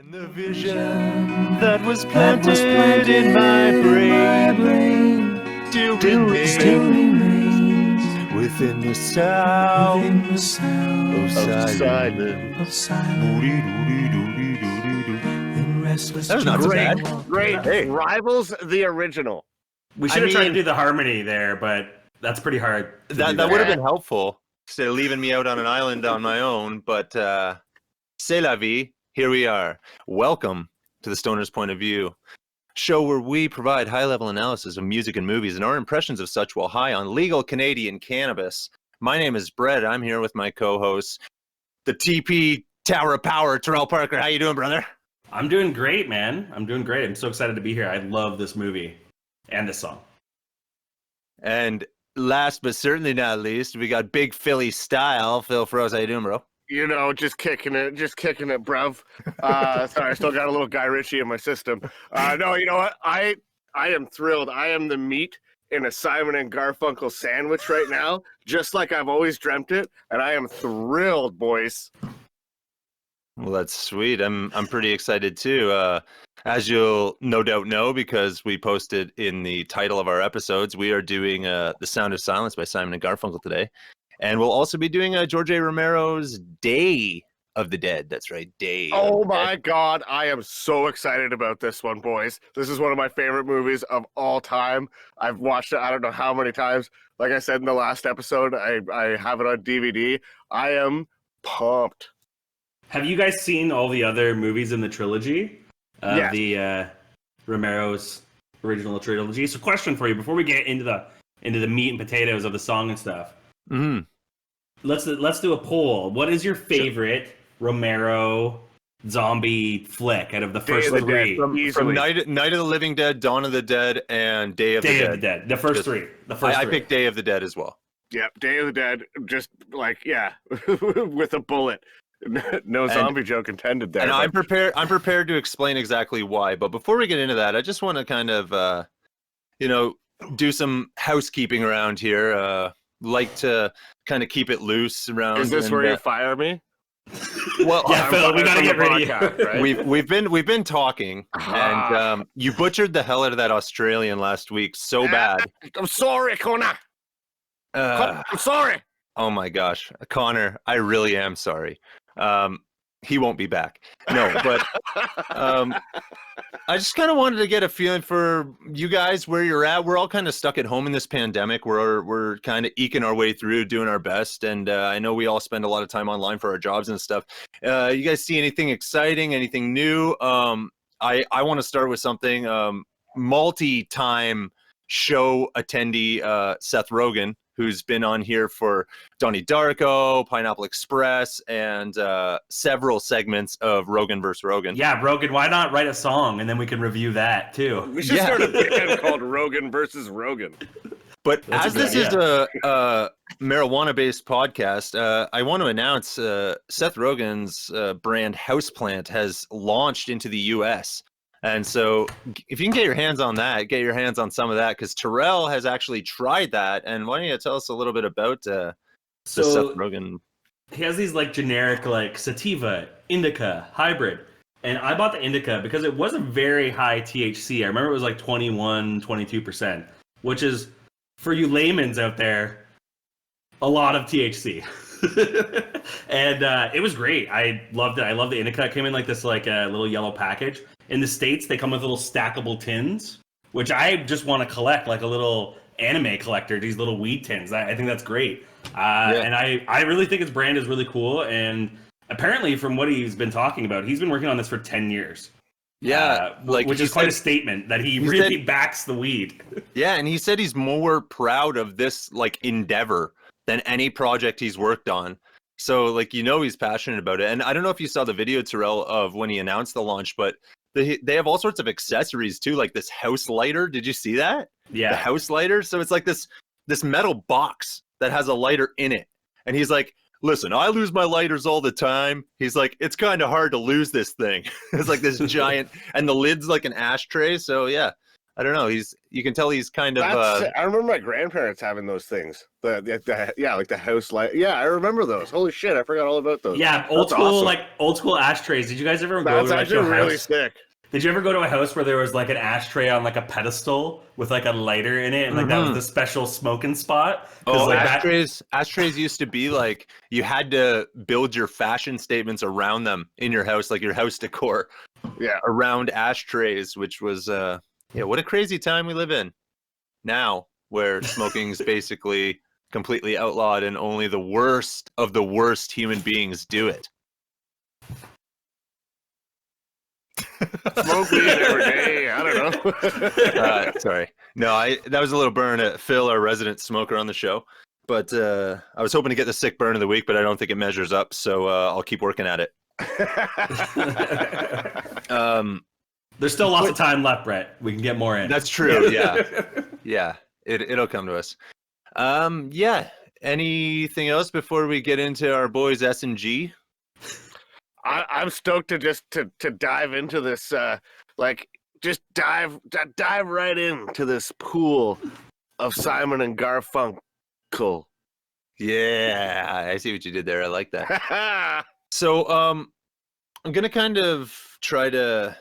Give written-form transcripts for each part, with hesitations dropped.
And the vision that was planted in my brain still remains within the sound of silence. That was not so bad. Great. Hey. Rivals the original. We should have tried to do the harmony there, but that's pretty hard. That would have been helpful instead of leaving me out on an island on my own. But c'est la vie. Here we are. Welcome to the Stoner's Point of View, show where we provide high-level analysis of music and movies and our impressions of such while high on legal Canadian cannabis. My name is Brett. I'm here with my co-host, the TP Tower of Power, Terrell Parker. How you doing, brother? I'm doing great, man. I'm doing great. I'm so excited to be here. I love this movie and this song. And last but certainly not least, we got Big Philly Style. Phil Froze, how you doing, bro? You know, just kicking it, bruv. Sorry, I still got a little Guy Ritchie in my system. No, you know what? I am thrilled. I am the meat in a Simon and Garfunkel sandwich right now, just like I've always dreamt it, and I am thrilled, boys. Well, that's sweet. I'm pretty excited too. As you'll no doubt know, because we posted in the title of our episodes, we are doing The Sound of Silence by Simon and Garfunkel today. And we'll also be doing George A. Romero's Day of the Dead. That's right, Day. Oh my God, I am so excited about this one, boys. This is one of my favorite movies of all time. I've watched it I don't know how many times. Like I said in the last episode, I have it on DVD. I am pumped. Have you guys seen all the other movies in the trilogy? Yes. The Romero's original trilogy. So question for you, before we get into the meat and potatoes of the song and stuff. Mm-hmm. Let's do a poll. What is your favorite Romero zombie flick out of the first three? From Night of the Living Dead, Dawn of the Dead, and Day of the Dead. The first three. I picked Day of the Dead as well. Yep, Day of the Dead, just like, yeah, with a bullet. No zombie joke intended there. And I'm prepared to explain exactly why. But before we get into that, I just want to kind of, do some housekeeping around here. Like to kind of keep it loose around. Is this where you fire me? Well, yeah, Phil, we gotta get rid of you. Right? We've been talking, and you butchered the hell out of that Australian last week so bad. I'm sorry, Connor. I'm sorry. Oh my gosh, Connor, I really am sorry. He won't be back. No, but I just kind of wanted to get a feeling for you guys where you're at. We're all kind of stuck at home in this pandemic. We're kind of eking our way through, doing our best, and I know we all spend a lot of time online for our jobs and stuff. You guys see anything exciting, anything new? I want to start with something. Multi-time show attendee Seth Rogen, who's been on here for Donnie Darko, Pineapple Express, and several segments of Rogan vs. Rogan. Yeah, Rogan, why not write a song and then we can review that too? We should start a band called Rogan vs. Rogan. But as this is a marijuana-based podcast, I want to announce Seth Rogen's brand Houseplant has launched into the U.S., and so if you can get your hands on that, get your hands on some of that, because Terrell has actually tried that. And why don't you tell us a little bit about the Seth Rogen? He has these like generic like sativa, indica, hybrid. And I bought the indica because it wasn't very high THC. I remember it was like 21, 22%, which is, for you layman's out there, a lot of THC. And it was great. I loved it. I love the indica. It came in like this like a little yellow package. In the States, they come with little stackable tins, which I just want to collect, like a little anime collector, these little weed tins. I think that's great. And I really think his brand is really cool. And apparently, from what he's been talking about, he's been working on this for 10 years. Yeah, which is quite a statement that he really backs the weed. Yeah, and he said he's more proud of this like endeavor than any project he's worked on. So, like, he's passionate about it. And I don't know if you saw the video, Terrell, of when he announced the launch, but they have all sorts of accessories too, like this house lighter. Did you see that? Yeah. The house lighter. So it's like this metal box that has a lighter in it. And he's like, listen, I lose my lighters all the time. He's like, it's kind of hard to lose this thing. It's like this giant, and the lid's like an ashtray. So yeah, I don't know. You can tell he's kind of. I remember my grandparents having those things. Yeah, like the house light. Yeah, I remember those. Holy shit, I forgot all about those. Yeah, old school ashtrays. Did you guys ever go to like actually a really house? sick. Did you ever go to a house where there was like an ashtray on like a pedestal with like a lighter in it, and like that was the special smoking spot? Oh, like ashtrays used to be like you had to build your fashion statements around them in your house, like your house decor. Yeah, around ashtrays, which was what a crazy time we live in now, where smoking is basically completely outlawed and only the worst of the worst human beings do it. Smoke weed every day. I don't know. Sorry. No, that was a little burn at Phil, our resident smoker on the show. But I was hoping to get the sick burn of the week, but I don't think it measures up. So I'll keep working at it. There's still lots of time left, Brett. We can get more in. That's true. Yeah. It'll come to us. Yeah. Anything else before we get into our boys S&G? I'm stoked to just to dive into this, just dive right into this pool of Simon and Garfunkel. Yeah, I see what you did there. I like that. So, I'm gonna kind of try to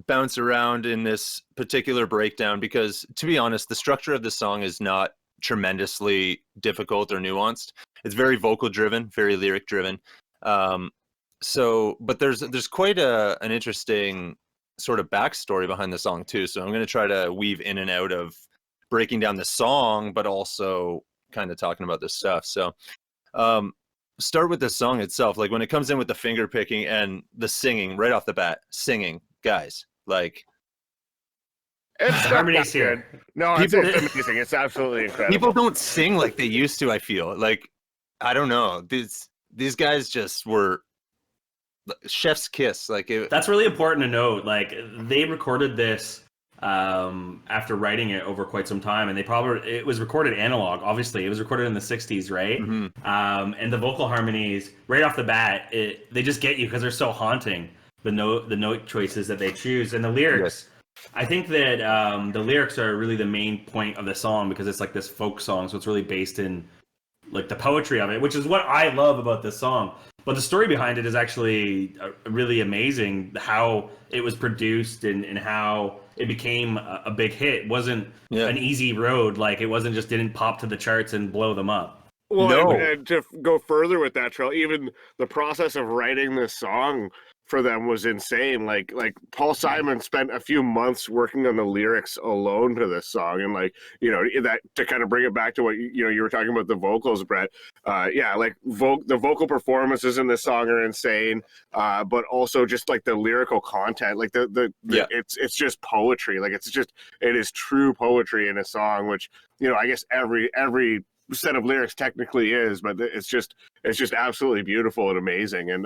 bounce around in this particular breakdown because, to be honest, the structure of the song is not tremendously difficult or nuanced. It's very vocal driven, very lyric driven. But there's quite an interesting sort of backstory behind the song too. So I'm going to try to weave in and out of breaking down the song, but also kind of talking about this stuff. So start with the song itself. Like when it comes in with the finger picking and the singing right off the bat, singing, guys, like. It's harmony's here. No, it's amazing. It's absolutely incredible. People don't sing like they used to, I feel. Like, I don't know. These guys just were chef's kiss. That's really important to note. Like they recorded this after writing it over quite some time, and it was recorded analog. Obviously, it was recorded in the '60s, right? Mm-hmm. And the vocal harmonies right off the bat, they just get you because they're so haunting. The note choices that they choose and the lyrics. Yes. I think that the lyrics are really the main point of the song because it's like this folk song, so it's really based in like the poetry of it, which is what I love about this song. But the story behind it is actually really amazing, how it was produced and how it became a big hit. It wasn't an easy road. Like it wasn't just didn't pop to the charts and blow them up. Well, no. And to go further with that, Trail, even the process of writing this song for them was insane. Like Paul Simon spent a few months working on the lyrics alone to this song, and that to kind of bring it back to what you were talking about the vocals, Brett. The vocal performances in this song are insane, but also just like the lyrical content, like it's just poetry. Like it is true poetry in a song, which I guess every set of lyrics technically is, but it's just absolutely beautiful and amazing, and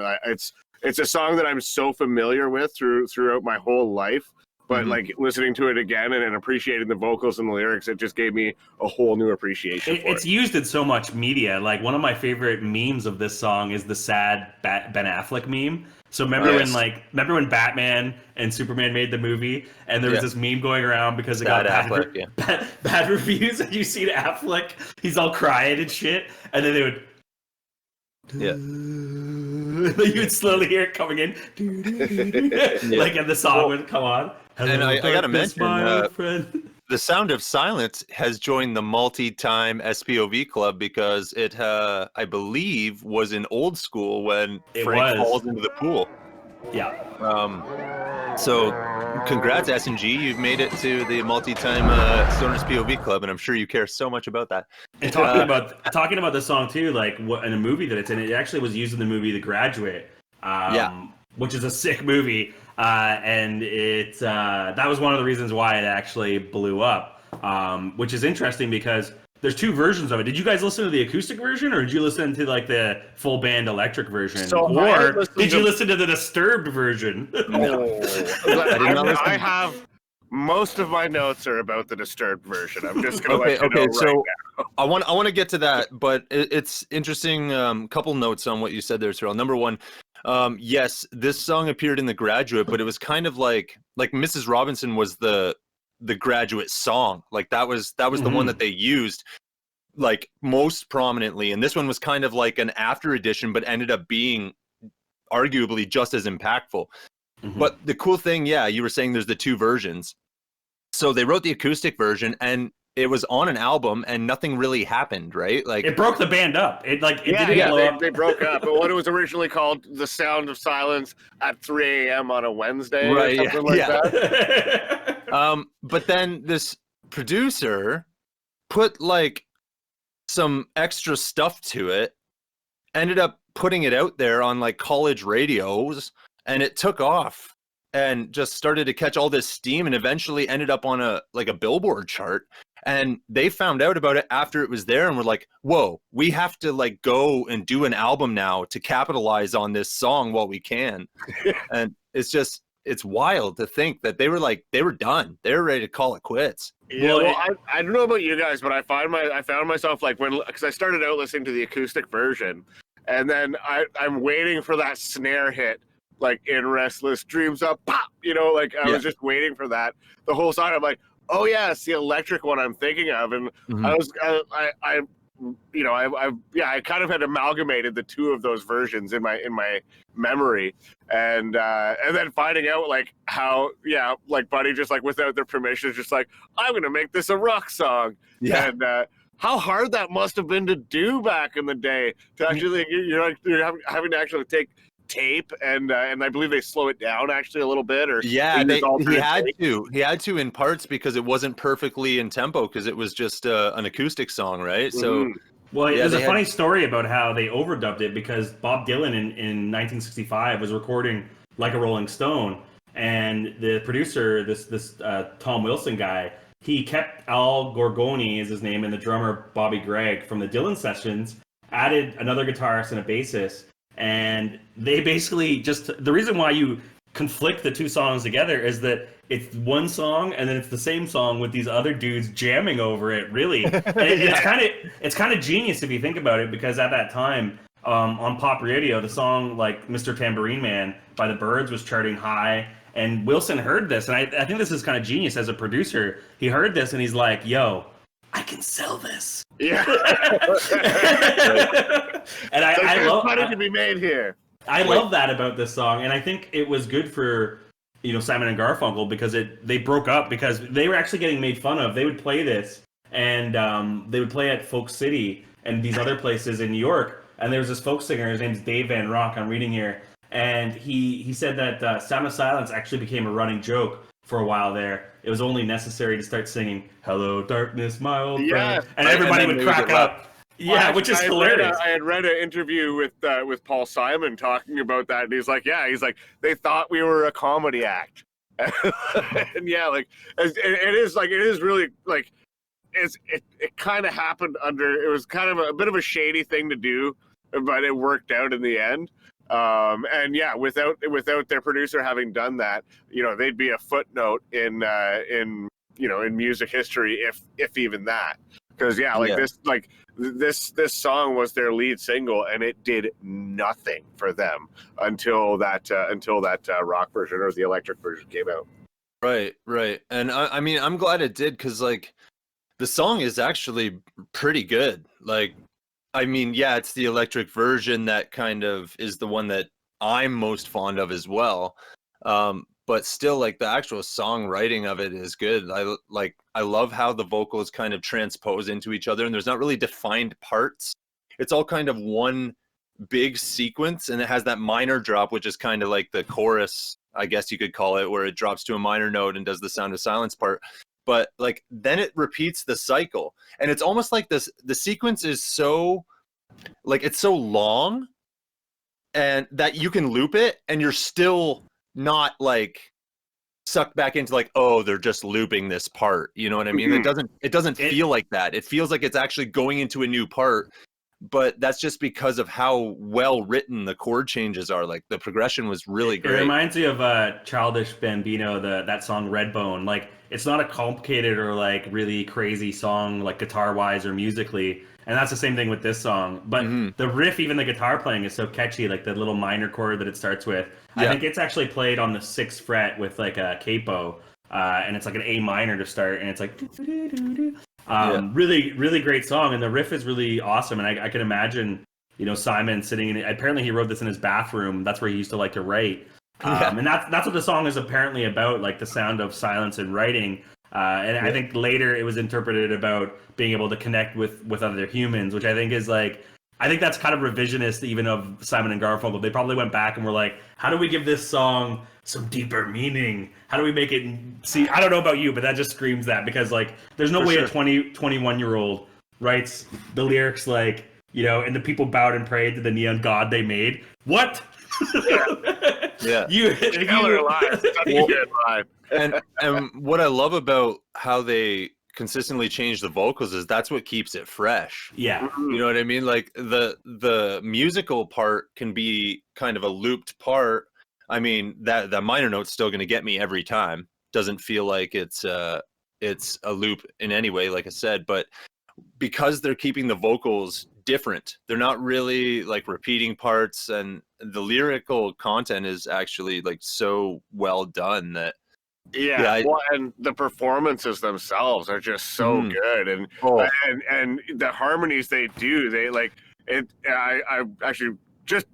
it's a song that I'm so familiar with throughout my whole life, but like listening to it again and appreciating the vocals and the lyrics, it just gave me a whole new appreciation for it. It's used in so much media. Like one of my favorite memes of this song is the sad Ben Affleck meme. So remember when Batman and Superman made the movie, and there was this meme going around because it got bad reviews, and you see Affleck, he's all crying and shit, and then they would. Yeah. You would slowly hear it coming in. Like and the song would come on. And I gotta mention, The Sound of Silence has joined the multi-time SPOV club because it, I believe, was in old school when Frank falls into the pool. Yeah. So, congrats, S&G. You've made it to the multi-time Stoners POV club, and I'm sure you care so much about that. And talking about this song too, like in a movie that it's in, it actually was used in the movie The Graduate, which is a sick movie, and it that was one of the reasons why it actually blew up, which is interesting because there's two versions of it. Did you guys listen to the acoustic version, or did you listen to like the full band electric version, or did you listen to the Disturbed version? No. I have most of my notes are about the Disturbed version. I'm just gonna let you know right now. I want to get to that, but it's interesting. Couple notes on what you said there, Cyril. Number one, yes, this song appeared in The Graduate, but it was kind of like Mrs. Robinson was the the Graduate song. Like that was the one that they used like most prominently, and this one was kind of like an after edition, but ended up being arguably just as impactful. But the cool thing, yeah, you were saying there's the two versions. So they wrote the acoustic version, and it was on an album, and nothing really happened, right? Like it broke the band up. It didn't blow up. They broke up. But what it was originally called, "The Sound of Silence" at 3 a.m. on a Wednesday, right? Or something like that. But then this producer put like some extra stuff to it, ended up putting it out there on like college radios, and it took off and just started to catch all this steam, and eventually ended up on a Billboard chart. And they found out about it after it was there, and were like, whoa, we have to like go and do an album now to capitalize on this song while we can. And it's wild to think that they were done. They were ready to call it quits. Yeah, well, I don't know about you guys, but I found myself like because I started out listening to the acoustic version, and then I'm waiting for that snare hit, like in Restless Dreams up, pop, like I was just waiting for that the whole song. I'm like, oh yeah, it's the electric one I'm thinking of, and I kind of had amalgamated the two of those versions in my memory, and then finding out like how like Buddy just like without their permission is just like, I'm gonna make this a rock song, and how hard that must have been to do back in the day to actually you're having to actually take tape and I believe they slow it down actually a little bit, or he had to in parts because it wasn't perfectly in tempo because it was just an acoustic song, right? So there's a funny story about how they overdubbed it because Bob Dylan in 1965 was recording Like a Rolling Stone, and the producer, this Tom Wilson guy, he kept Al Gorgoni is his name, and the drummer Bobby Gregg from the Dylan sessions, added another guitarist and a bassist. And they basically the reason why you conflict the two songs together is that it's one song and then it's the same song with these other dudes jamming over it, really. And it's kind of genius if you think about it, because at that time on pop radio, the song like Mr. Tambourine Man by the Byrds was charting high, and Wilson heard this, and I think this is kind of genius as a producer. He heard this and he's like, yo, I can sell this. Yeah. And I love money to be made here. I love that about this song, and I think it was good for Simon and Garfunkel because they broke up because they were actually getting made fun of. They would play this, and they would play at Folk City and these other places in New York. And there was this folk singer. His name's Dave Van Rock. I'm reading here, and he said that Sound of Silence actually became a running joke for a while there. It was only necessary to start singing "Hello, Darkness, my old friend," and everybody would crack up. Yeah, which is hilarious. I had read an interview with Paul Simon talking about that, and he's like, they thought we were a comedy act, and it is really like it kind of happened under. It was kind of a bit of a shady thing to do, but it worked out in the end. Without their producer having done that, they'd be a footnote in music history, if even that. Because this song was their lead single, and it did nothing for them until that rock version or the electric version came out. Right. And I mean, I'm glad it did, because like the song is actually pretty good. Like, I mean, yeah, it's the electric version that kind of is the one that I'm most fond of as well. But still, like, the actual songwriting of it is good. I love how the vocals kind of transpose into each other, and there's not really defined parts. It's all kind of one big sequence, and it has that minor drop, which is kind of like the chorus, I guess you could call it, where it drops to a minor note and does the Sound of Silence part. But like then it repeats the cycle, and it's almost like the sequence is so, like, it's so long, and that you can loop it, and you're still not like sucked back into like, oh, they're just looping this part, you know what I mean? It doesn't feel like that. It feels like it's actually going into a new part, but that's just because of how well written the chord changes are. Like, the progression was really great. It reminds me of Childish Bambino, that song Redbone. Like, it's not a complicated or like really crazy song, like guitar wise or musically. And that's the same thing with this song. But the riff, even the guitar playing, is so catchy, like the little minor chord that it starts with. Yeah. I think it's actually played on the 6th fret with like a capo. and it's like an A minor to start, and it's like really, really great song, and the riff is really awesome, and I can imagine, you know, Simon sitting in it. Apparently he wrote this in his bathroom. That's where he used to like to write. And that's what the song is apparently about, like the sound of silence and writing. And I think later it was interpreted about being able to connect with other humans, which I think is like, I think that's kind of revisionist even of Simon and Garfunkel. They probably went back and were like, how do we give this song some deeper meaning? How do we make it, see, I don't know about you, but that just screams that, because like, there's no way a 21-year-old writes the lyrics like, you know, and the people bowed and prayed to the neon god they made. What? Yeah. Killer line. Such a good line. And what I love about how they consistently change the vocals is that's what keeps it fresh. Yeah. You know what I mean? Like the musical part can be kind of a looped part. I mean, that minor note's still going to get me every time. Doesn't feel like it's a loop in any way, like I said, but because they're keeping the vocals different, they're not really like repeating parts, and the lyrical content is actually like so well done that well, and the performances themselves are just so good, and the harmonies they do, they like it. I actually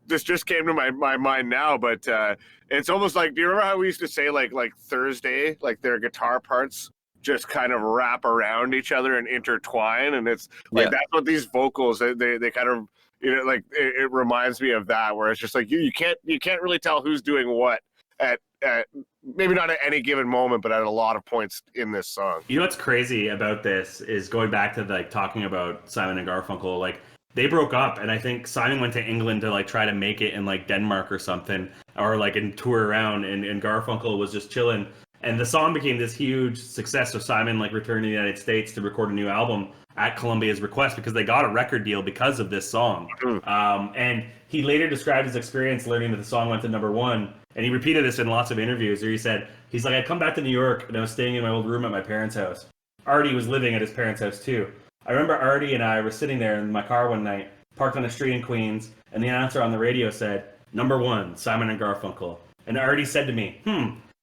this just came to my mind now, but it's almost like, do you remember how we used to say like Thursday, like their guitar parts just kind of wrap around each other and intertwine, and it's like that's what these vocals they kind of, you know, like it reminds me of that, where it's just like you can't really tell who's doing what at maybe not at any given moment, but at a lot of points in this song. You know what's crazy about this is going back to like talking about Simon and Garfunkel, like they broke up, and I think Simon went to England to like try to make it in like Denmark or something, or like and tour around, and Garfunkel was just chilling. And the song became this huge success. So Simon like returned to the United States to record a new album at Columbia's request, because they got a record deal because of this song. And he later described his experience learning that the song went to #1. And he repeated this in lots of interviews where he said, he's like, I'd come back to New York and I was staying in my old room at my parents' house. Artie was living at his parents' house too. I remember Artie and I were sitting there in my car one night, parked on a street in Queens, and the announcer on the radio said, #1, Simon and Garfunkel. And Artie said to me,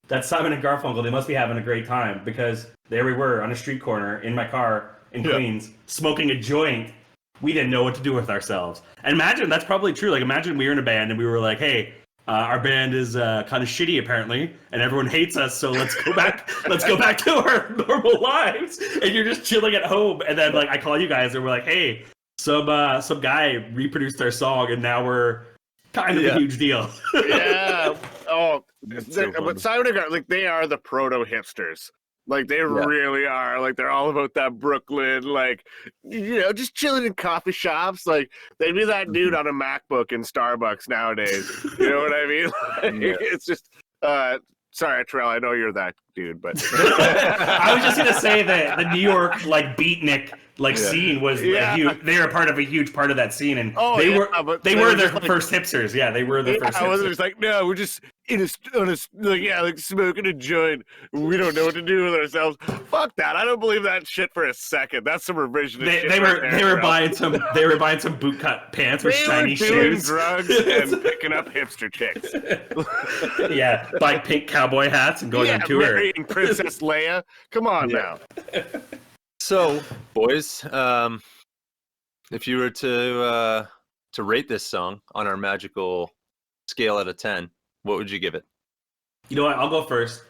that's Simon and Garfunkel. They must be having a great time, because there we were on a street corner in my car in Queens, smoking a joint. We didn't know what to do with ourselves. And imagine, that's probably true. Like imagine we were in a band and we were like, hey, our band is kind of shitty apparently, and everyone hates us. So let's go back. Let's go back to our normal lives. And you're just chilling at home, and then like I call you guys and we're like, hey, some guy reproduced our song, and now we're kind of a huge deal. Oh, but Simon and Garfunkel, like they are the proto hipsters. Like they really are. Like they're all about that Brooklyn, like, you know, just chilling in coffee shops. Like they'd be that dude on a MacBook in Starbucks nowadays. You know what I mean? Like, it's just sorry, Terrell, I know you're that dude, but I was just gonna say that the New York like beatnik scene was a huge, they were part of a huge part of that scene, and they were their first hipsters. Yeah, they were the first hipsters. I wasn't just like, no, we're just like smoking a joint. We don't know what to do with ourselves. Fuck that. I don't believe that shit for a second. That's some revisionist shit. They were buying some bootcut pants with shiny shoes. They were doing drugs and picking up hipster chicks. Yeah, buying pink cowboy hats and going on tour. Marrying Princess Leia. Come on now. So, boys, if you were to rate this song on our magical scale out of 10, what would you give it? You know what? I'll go first.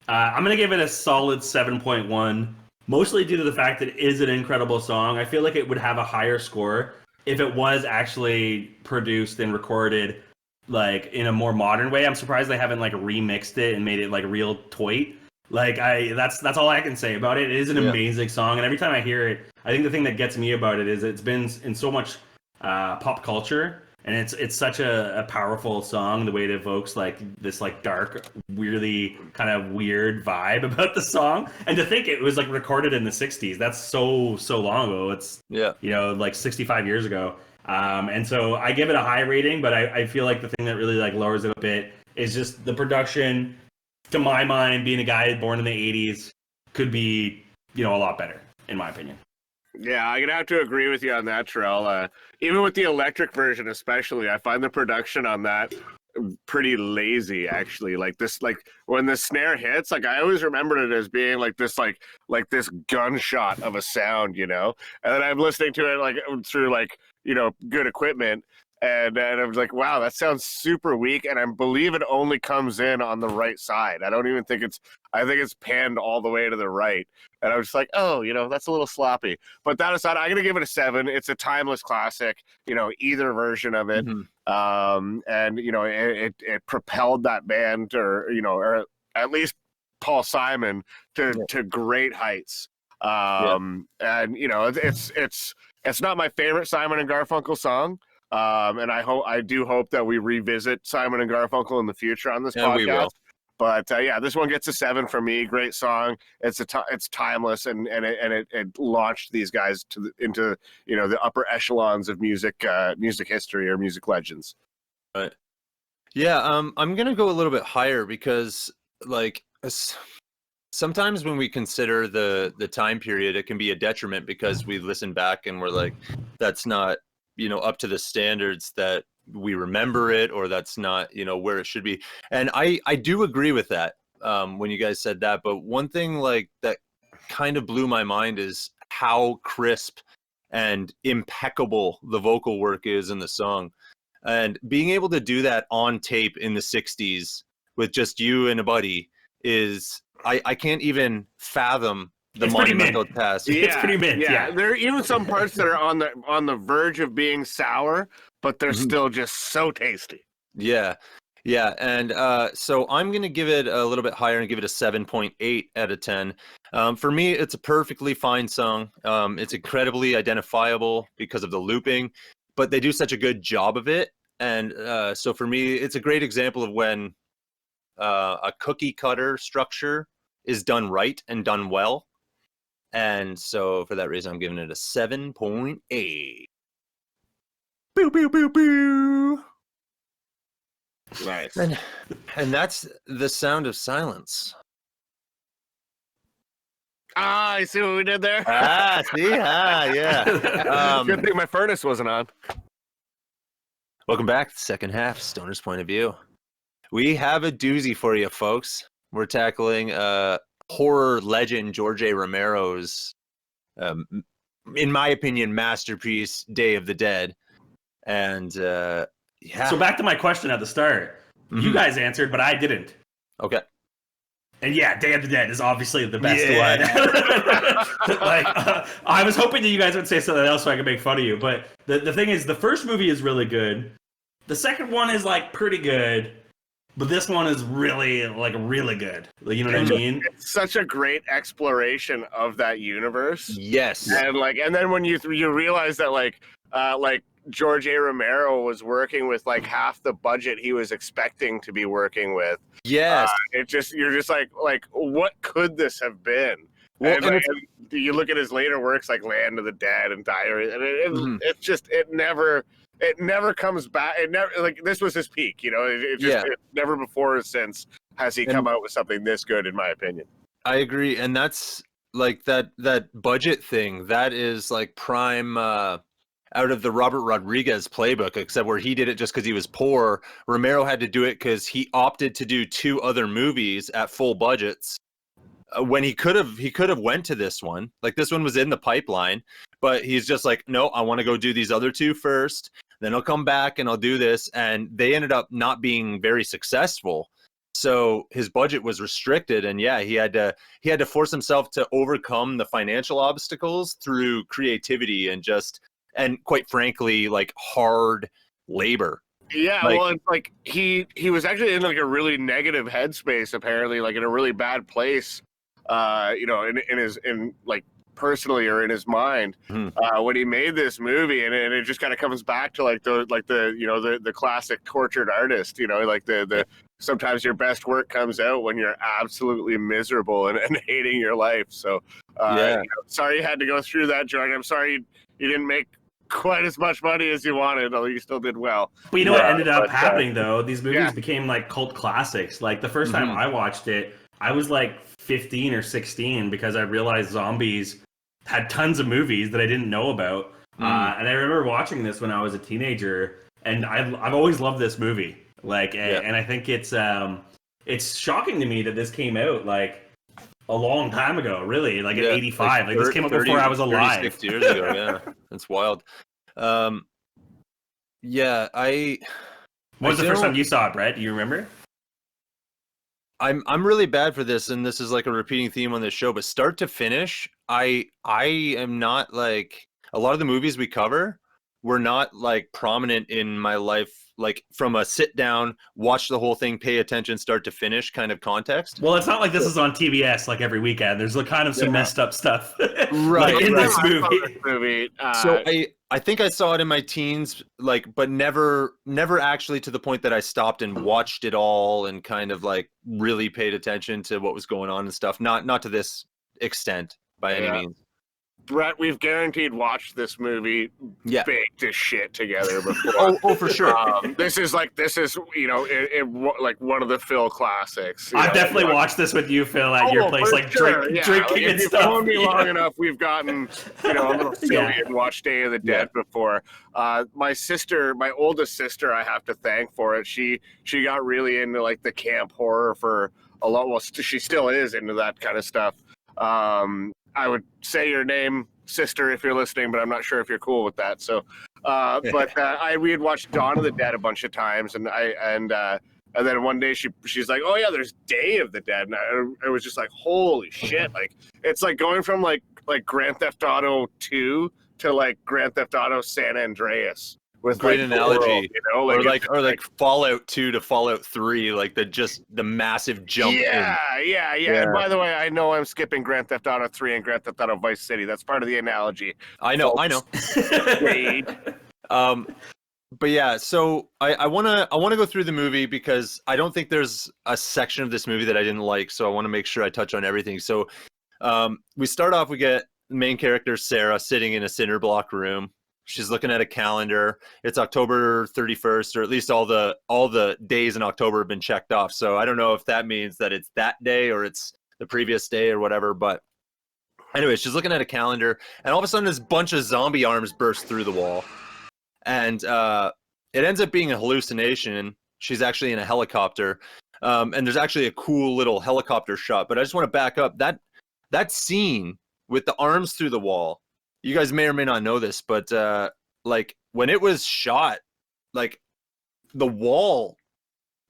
I'm going to give it a solid 7.1, mostly due to the fact that it is an incredible song. I feel like it would have a higher score if it was actually produced and recorded like in a more modern way. I'm surprised they haven't like remixed it and made it like real toit. Like that's all I can say about it. It is an amazing song, and every time I hear it, I think the thing that gets me about it is it's been in so much pop culture, and it's such a powerful song. The way it evokes like this like dark, weirdly kind of weird vibe about the song, and to think it was like recorded in the '60s. That's so long ago. It's you know, like 65 years ago. And so I give it a high rating, but I feel like the thing that really like lowers it a bit is just the production. To my mind, being a guy born in the 80s could be, you know, a lot better, in my opinion. Yeah, I'm going to have to agree with you on that, Terrell. Even with the electric version especially, I find the production on that pretty lazy actually. Like this, like when the snare hits, like I always remembered it as being like this gunshot of a sound, you know. And then I'm listening to it like through like, you know, good equipment, and I was like, wow, that sounds super weak. And I believe it only comes in on the right side. I don't even think I think it's panned all the way to the right. And I was just like, oh, you know, that's a little sloppy. But that aside, I'm gonna give it a 7. It's a timeless classic, you know, either version of it. And you know, it propelled that band, or you know, or at least Paul Simon to great heights. And you know, it's not my favorite Simon and Garfunkel song. And I do hope that we revisit Simon and Garfunkel in the future on this podcast. We will. But yeah, this one gets a 7 from me. Great song. It's timeless, and it launched these guys into you know, the upper echelons of music history, or music legends. Right. Yeah. I'm gonna go a little bit higher because like sometimes when we consider the time period, it can be a detriment because we listen back and we're like, that's not, you know, up to the standards that we remember it, or that's not, you know, where it should be. And I do agree with that when you guys said that. But one thing like that kind of blew my mind is how crisp and impeccable the vocal work is in the song. And being able to do that on tape in the 60s with just you and a buddy is, I can't even fathom the monumental task. Yeah, it's pretty mint. Yeah. There are even some parts that are on the verge of being sour, but they're still just so tasty. Yeah. And so I'm going to give it a little bit higher and give it a 7.8 out of 10. For me, it's a perfectly fine song. It's incredibly identifiable because of the looping, but they do such a good job of it. And so for me, it's a great example of when a cookie cutter structure is done right and done well. And so for that reason, I'm giving it a 7.8. Boo, boo, boo, boo. Nice. And that's The Sound of Silence. Ah, I see what we did there. Yeah. Good thing my furnace wasn't on. Welcome back to the second half, Stoner's Point of View. We have a doozy for you, folks. We're tackling horror legend George A. Romero's, in my opinion, masterpiece, Day of the Dead. And yeah. So back to my question at the start. You guys answered, but I didn't. Okay. And yeah, Day of the Dead is obviously the best one. Like, I was hoping that you guys would say something else so I could make fun of you. But the thing is, the first movie is really good. The second one is like pretty good. But this one is really, like, really good. You know what I mean? It's such a great exploration of that universe. Yes. And then when you realize that like George A. Romero was working with like half the budget he was expecting to be working with. Yes. You're just like what could this have been? Well, and you look at his later works like Land of the Dead and Diary, and it never comes back. It never, like, this was his peak, you know. It never before or since has he come out with something this good, in my opinion. I agree, and that's like that budget thing. That is like prime out of the Robert Rodriguez playbook, except where he did it just because he was poor. Romero had to do it because he opted to do 2 other movies at full budgets. When he could have went to this one. Like, this one was in the pipeline, but he's just like, no, I want to go do these other 2 first. Then I'll come back and I'll do this. And they ended up not being very successful. So his budget was restricted. And yeah, he had to force himself to overcome the financial obstacles through creativity and quite frankly, like, hard labor. Yeah, well, it's like he was actually in like a really negative headspace, apparently, like in a really bad place, you know, in like personally or in his mind, when he made this movie, and it just kind of comes back to like the you know the classic tortured artist, you know, like the sometimes your best work comes out when you're absolutely miserable and hating your life. So you know, sorry you had to go through that, George. I'm sorry you didn't make quite as much money as you wanted, although you still did well. But you know what ended up happening though? These movies became like cult classics. Like the first time I watched it, I was like 15 or 16 because I realized zombies had tons of movies that I didn't know about. And I remember watching this when I was a teenager, and I've always loved this movie. Like, and I think it's shocking to me that this came out like a long time ago. Really, like in '85. Like this came out before I was alive. 36 years ago. Yeah, that's wild. Yeah, When was the first time you saw it, Brett? Do you remember? I'm really bad for this, and this is like a repeating theme on this show. But start to finish, I am not like a lot of the movies we cover were not like prominent in my life, like from a sit down, watch the whole thing, pay attention, start to finish kind of context. Well, it's not like this is on TBS like every weekend. There's like kind of some messed up stuff, right, like in this movie. So I think I saw it in my teens, like, but never actually to the point that I stopped and watched it all and kind of like really paid attention to what was going on and stuff. Not to this extent by any means. Brett, we've guaranteed watched this movie baked as shit together before. oh, for sure. This is you know like one of the Phil classics. I've definitely watched this with you, Phil, at your place, like drinking and stuff. If you've known me long enough, we've gotten a little silly and watched Day of the Dead before. My oldest sister, I have to thank for it. She got really into like the camp horror for a lot. Well, she still is into that kind of stuff. I would say your name, sister, if you're listening, but I'm not sure if you're cool with that. So, we had watched Dawn of the Dead a bunch of times, and then one day she's like, "Oh yeah, there's Day of the Dead," and I was just like, "Holy shit!" Like it's like going from like Grand Theft Auto 2 to like Grand Theft Auto San Andreas. With great analogy, world, you know, like, or like Fallout 2 to Fallout 3, like the massive jump. Yeah. And by the way, I know I'm skipping Grand Theft Auto 3 and Grand Theft Auto Vice City. That's part of the analogy. I know. But yeah, so I wanna go through the movie because I don't think there's a section of this movie that I didn't like. So I want to make sure I touch on everything. So we start off, we get the main character Sarah sitting in a cinder block room. She's looking at a calendar. It's October 31st, or at least all the days in October have been checked off. So I don't know if that means that it's that day or it's the previous day or whatever. But anyway, she's looking at a calendar, and all of a sudden this bunch of zombie arms burst through the wall. And it ends up being a hallucination. She's actually in a helicopter. And there's actually a cool little helicopter shot. But I just want to back up. That scene with the arms through the wall, you guys may or may not know this, but like when it was shot, like the wall,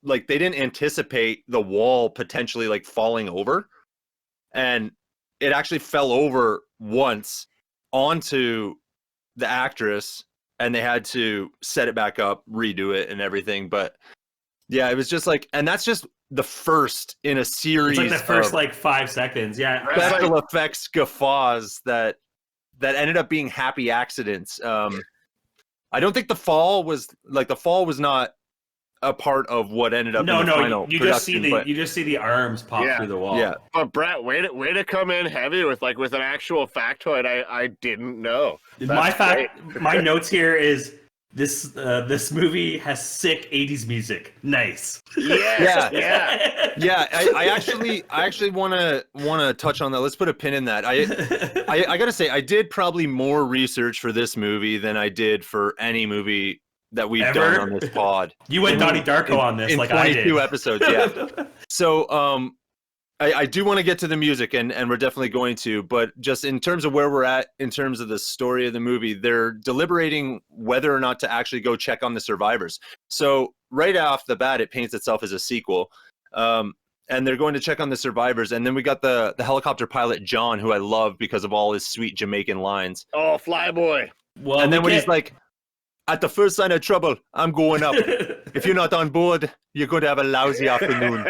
like they didn't anticipate the wall potentially like falling over, and it actually fell over once onto the actress, and they had to set it back up, redo it and everything. But yeah, it was just like, and that's just the first in a series. It's like the first like 5 seconds. Yeah. Special effects guffaws that ended up being happy accidents. I don't think the fall was not a part of what ended up. You just see the arms pop through the wall. Yeah, but Brett, way to come in heavy with an actual factoid I didn't know. My notes here is this movie has sick 80s music. Nice. Yeah. I actually want to touch on that. Let's put a pin in that. I gotta say, I did probably more research for this movie than I did for any movie that we've done on this pod. You went Donnie Darko on this, like I did. 22 episodes, yeah. So I do want to get to the music, and we're definitely going to, but just in terms of where we're at, in terms of the story of the movie, they're deliberating whether or not to actually go check on the survivors. So right off the bat, it paints itself as a sequel. And they're going to check on the survivors. And then we got the helicopter pilot, John, who I love because of all his sweet Jamaican lines. Oh, Flyboy. Well, and then when he's like, at the first sign of trouble, I'm going up. If you're not on board, you're going to have a lousy afternoon.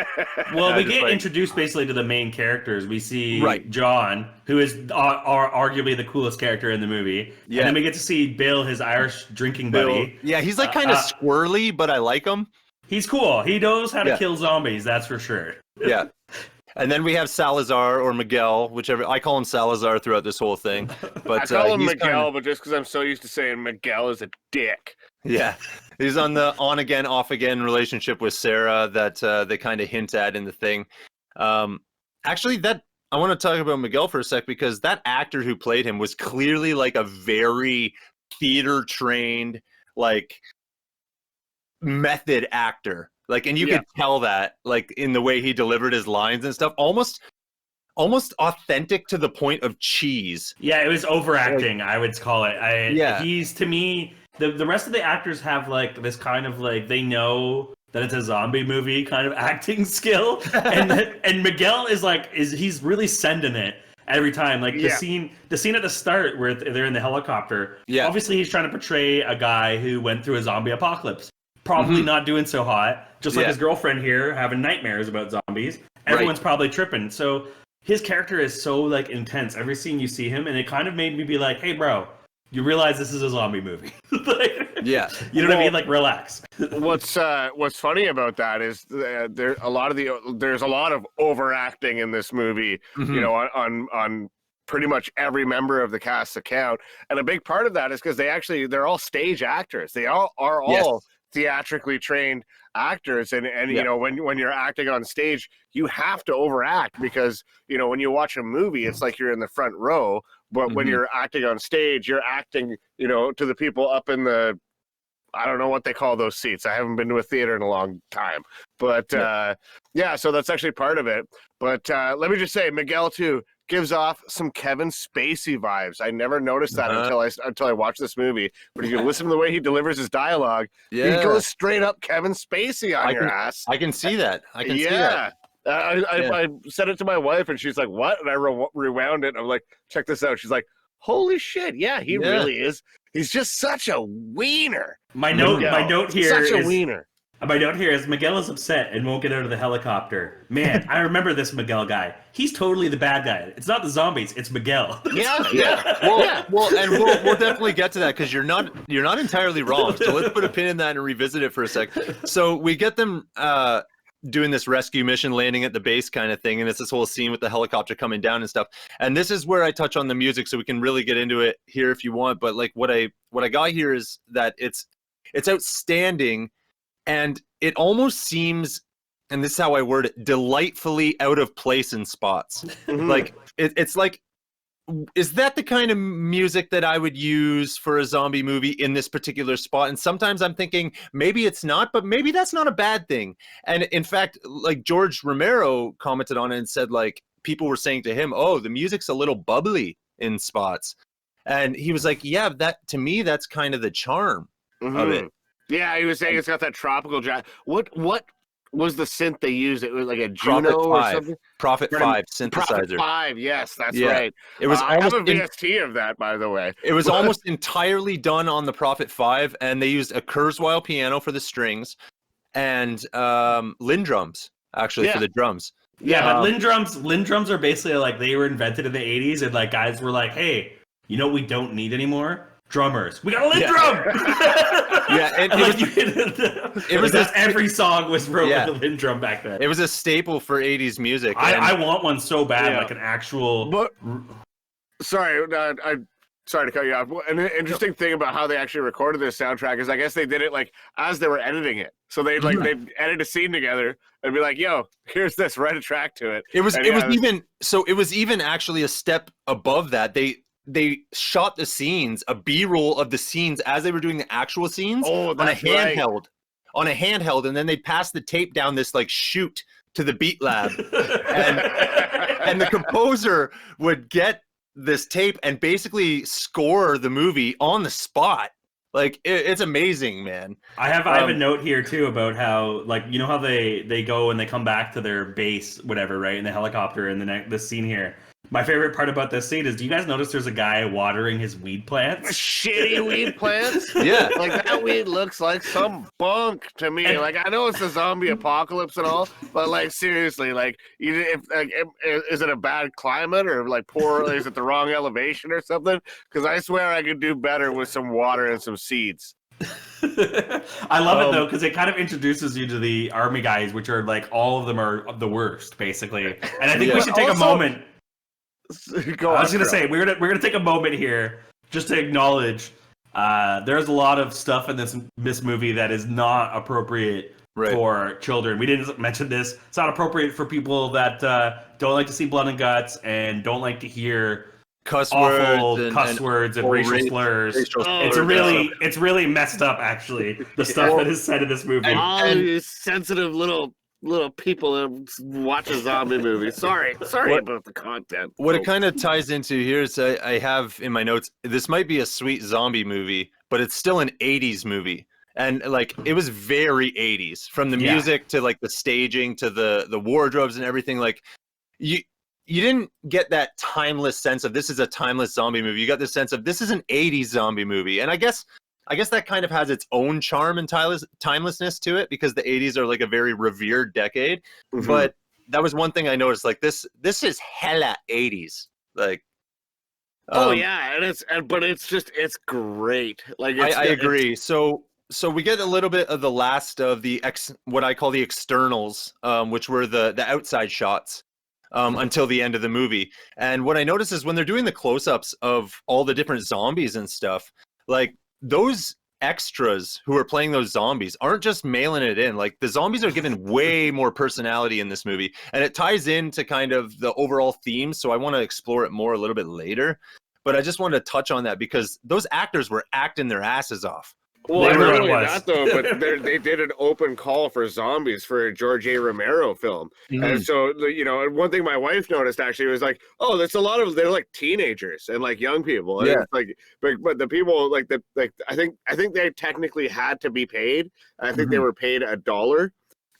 Well, we get introduced basically to the main characters. We see John, who is arguably the coolest character in the movie. Yeah. And then we get to see Bill, his Irish drinking buddy. Yeah, he's like kind of squirrely, but I like him. He's cool. He knows how to kill zombies, that's for sure. Yeah. And then we have Salazar or Miguel, whichever. I call him Salazar throughout this whole thing. But I call him Miguel, but just because I'm so used to saying Miguel is a dick. Yeah. He's on the on-again, off-again relationship with Sarah that they kind of hint at in the thing. Actually, I want to talk about Miguel for a sec, because that actor who played him was clearly like a very theater-trained, like method actor. Like, and you could tell that, like, in the way he delivered his lines and stuff, almost authentic to the point of cheese. Yeah, it was overacting, I would call it. He's, to me, the rest of the actors have like this kind of like, they know that it's a zombie movie kind of acting skill, and Miguel he's really sending it every time. Like the scene at the start where they're in the helicopter. Yeah, obviously he's trying to portray a guy who went through a zombie apocalypse, probably not doing so hot, just like his girlfriend here having nightmares about zombies. Everyone's probably tripping. So his character is so like intense every scene you see him, and it kind of made me be like, hey bro, you realize this is a zombie movie. Like, you know what I mean? Like, relax. What's funny about that is there's a lot of overacting in this movie, you know, on pretty much every member of the cast's account. And a big part of that is because they're all stage actors. They all are all theatrically trained actors, and you know, when you're acting on stage, you have to overact, because you know, when you watch a movie, it's like you're in the front row, but when you're acting on stage, you're acting, you know, to the people up in the, I don't know what they call those seats. I haven't been to a theater in a long time, but so that's actually part of it. But let me just say, Miguel too gives off some Kevin Spacey vibes. I never noticed that until I watched this movie. But if you listen to the way he delivers his dialogue, he goes straight up Kevin Spacey on your ass. I can see that. I can see that. I said it to my wife, and she's like, "What?" And I rewound it. And I'm like, "Check this out." She's like, "Holy shit! Yeah, he really is. He's just such a wiener." My note here is Miguel is upset and won't get out of the helicopter. Man, I remember this Miguel guy. He's totally the bad guy. It's not the zombies, it's Miguel. Well, and we'll definitely get to that, because you're not entirely wrong. So let's put a pin in that and revisit it for a sec. So we get them doing this rescue mission, landing at the base kind of thing, and it's this whole scene with the helicopter coming down and stuff. And this is where I touch on the music, so we can really get into it here if you want. But like what I got here is that it's outstanding. And it almost seems, and this is how I word it, delightfully out of place in spots. Like, it's like, is that the kind of music that I would use for a zombie movie in this particular spot? And sometimes I'm thinking, maybe it's not, but maybe that's not a bad thing. And in fact, like George Romero commented on it and said, like, people were saying to him, oh, the music's a little bubbly in spots. And he was like, yeah, that, to me, that's kind of the charm of it. Yeah, he was saying it's got that tropical jazz. What was the synth they used? It was like a Juno or something? Prophet 5 synthesizer. Prophet 5, yes, that's right. It was I have a VST of that, by the way. It was almost entirely done on the Prophet 5, and they used a Kurzweil piano for the strings and Lindrums, actually, for the drums. Yeah, but Lindrums are basically like, they were invented in the 80s, and like guys were like, hey, you know what we don't need anymore? Drummers. We got a Lindrum! Every song was wrote with a Lindrum back then. It was a staple for 80s music. I want one so bad, like an actual... But, sorry to cut you off. An interesting thing about how they actually recorded this soundtrack is I guess they did it like as they were editing it. So they'd edit a scene together and be like, yo, here's this, write a track to it. It was even actually a step above that. They shot the scenes, a B-roll of the scenes as they were doing the actual scenes on a handheld, and then they'd pass the tape down this like chute to the Beat Lab, and the composer would get this tape and basically score the movie on the spot. Like it's amazing, man. I have a note here too about how, like, you know how they go and they come back to their base, whatever, right, in the helicopter in the scene here. My favorite part about this scene is, do you guys notice there's a guy watering his weed plants? Shitty weed plants? Yeah. Like, that weed looks like some bunk to me. Like, I know it's a zombie apocalypse and all, but, like, seriously, like, is it a bad climate or, like, poor, is it the wrong elevation or something? Because I swear I could do better with some water and some seeds. I love it, though, because it kind of introduces you to the army guys, which are, like, all of them are the worst, basically. And I think we should take a moment... I was gonna say we're gonna take a moment here just to acknowledge there's a lot of stuff in this movie that is not appropriate for children. We didn't mention this. It's not appropriate for people that don't like to see blood and guts and don't like to hear cuss awful words cuss words and racial slurs. It's really messed up, actually. The stuff that is said in this movie. All these sensitive little people that watch a zombie movie. Sorry about the content. What it kind of ties into here is I have in my notes, this might be a sweet zombie movie, but it's still an 80s movie. And like it was very 80s, from the music to like the staging to the wardrobes and everything. Like you didn't get that timeless sense of this is a timeless zombie movie. You got the sense of this is an 80s zombie movie. And I guess that kind of has its own charm and timelessness to it, because the 80s are like a very revered decade. Mm-hmm. But that was one thing I noticed. Like this is hella 80s. Like, yeah, but it's great. Like I agree. So we get a little bit of the last of the what I call the externals, which were the outside shots. Until the end of the movie. And what I noticed is when they're doing the close-ups of all the different zombies and stuff, like those extras who are playing those zombies aren't just mailing it in. Like the zombies are given way more personality in this movie, and it ties into kind of the overall theme. So I want to explore it more a little bit later, but I just wanted to touch on that because those actors were acting their asses off. Well, not only that though, but they did an open call for zombies for a George A. Romero film, and so one thing my wife noticed actually was like, oh, there's a lot of they're like teenagers and like young people, and it's like, but the people I think they technically had to be paid. I think they were paid $1.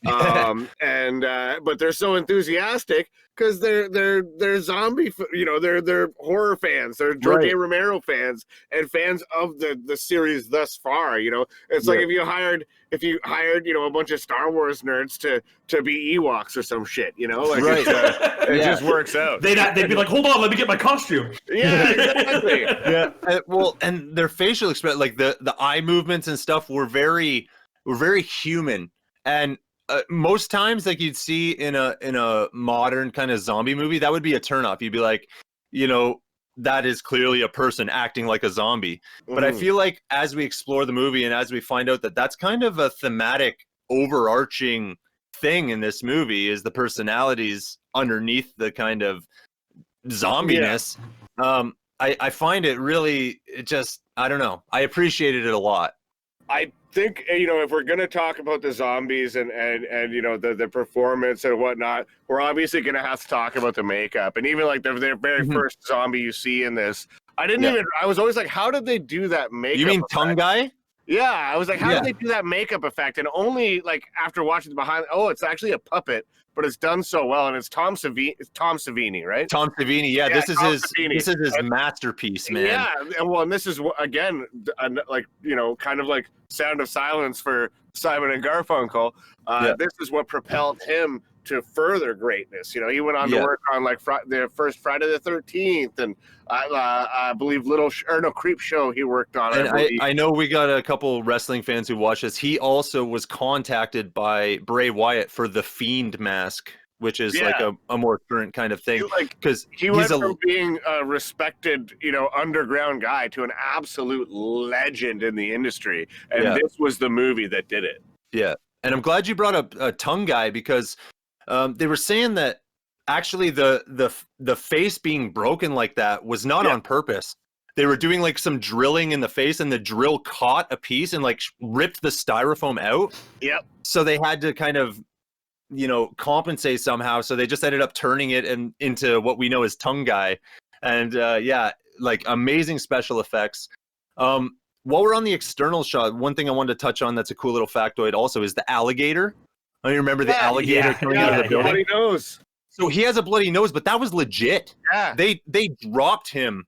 But they're so enthusiastic because they're zombie, they're horror fans, they're George A. Romero fans and fans of the series thus far. It's like if you hired a bunch of Star Wars nerds to be Ewoks or some shit, it just works out. They'd be like, hold on, let me get my costume. Yeah, exactly. And their facial expression, like the eye movements and stuff, were very human. And most times, like you'd see in a modern kind of zombie movie, that would be a turnoff. You'd be like, that is clearly a person acting like a zombie. But I feel like as we explore the movie and as we find out that that's kind of a thematic overarching thing in this movie, is the personalities underneath the kind of zombiness. I find it really, I don't know. I appreciated it a lot. I think, if we're going to talk about the zombies and the performance and whatnot, we're obviously going to have to talk about the makeup. And even like the very first zombie you see in this, I was always like, how did they do that makeup? You mean effect? Tongue Guy? Yeah, I was like, how did they do that makeup effect? And only like after watching it's actually a puppet, but it's done so well. And it's Tom Savini, right? Tom Savini, yeah, this is his masterpiece, man. Yeah, and this is again, kind of like Sound of Silence for Simon and Garfunkel. This is what propelled him to further greatness. He went on to work on like the first Friday the 13th, and I believe Creep Show he worked on. And I know we got a couple wrestling fans who watch this. He also was contacted by Bray Wyatt for the Fiend mask, which is like a more current kind of thing. Because he went from being a respected, underground guy to an absolute legend in the industry. And this was the movie that did it. Yeah. And I'm glad you brought up Tongue Guy, because they were saying that actually the face being broken like that was not on purpose. They were doing like some drilling in the face, and the drill caught a piece and like ripped the styrofoam out. Yep. So they had to kind of compensate somehow. So they just ended up turning it into what we know as Tongue Guy. And like amazing special effects. While we're on the external shot, one thing I wanted to touch on that's a cool little factoid also is the alligator. I remember the alligator coming out of the building. Bloody nose. So he has a bloody nose, but that was legit. Yeah. They dropped him,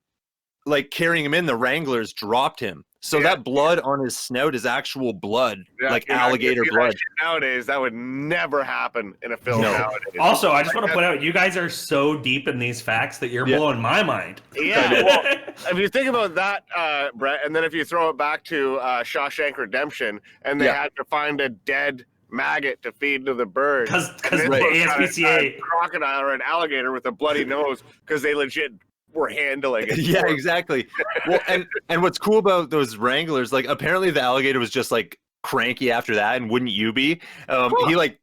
like carrying him in. The Wranglers dropped him. So that blood on his snout is actual blood, like alligator blood. Nowadays, that would never happen in a film nowadays. Also, I just want to point out, you guys are so deep in these facts that you're blowing my mind. Yeah, well, if you think about that, Brett, and then if you throw it back to Shawshank Redemption, and they had to find a dead maggot to feed to the bird. Because the ASPCA. A crocodile or an alligator with a bloody nose, because they legit were handling it. Yeah, exactly. Well, and what's cool about those Wranglers, like apparently the alligator was just like cranky after that, and wouldn't you be?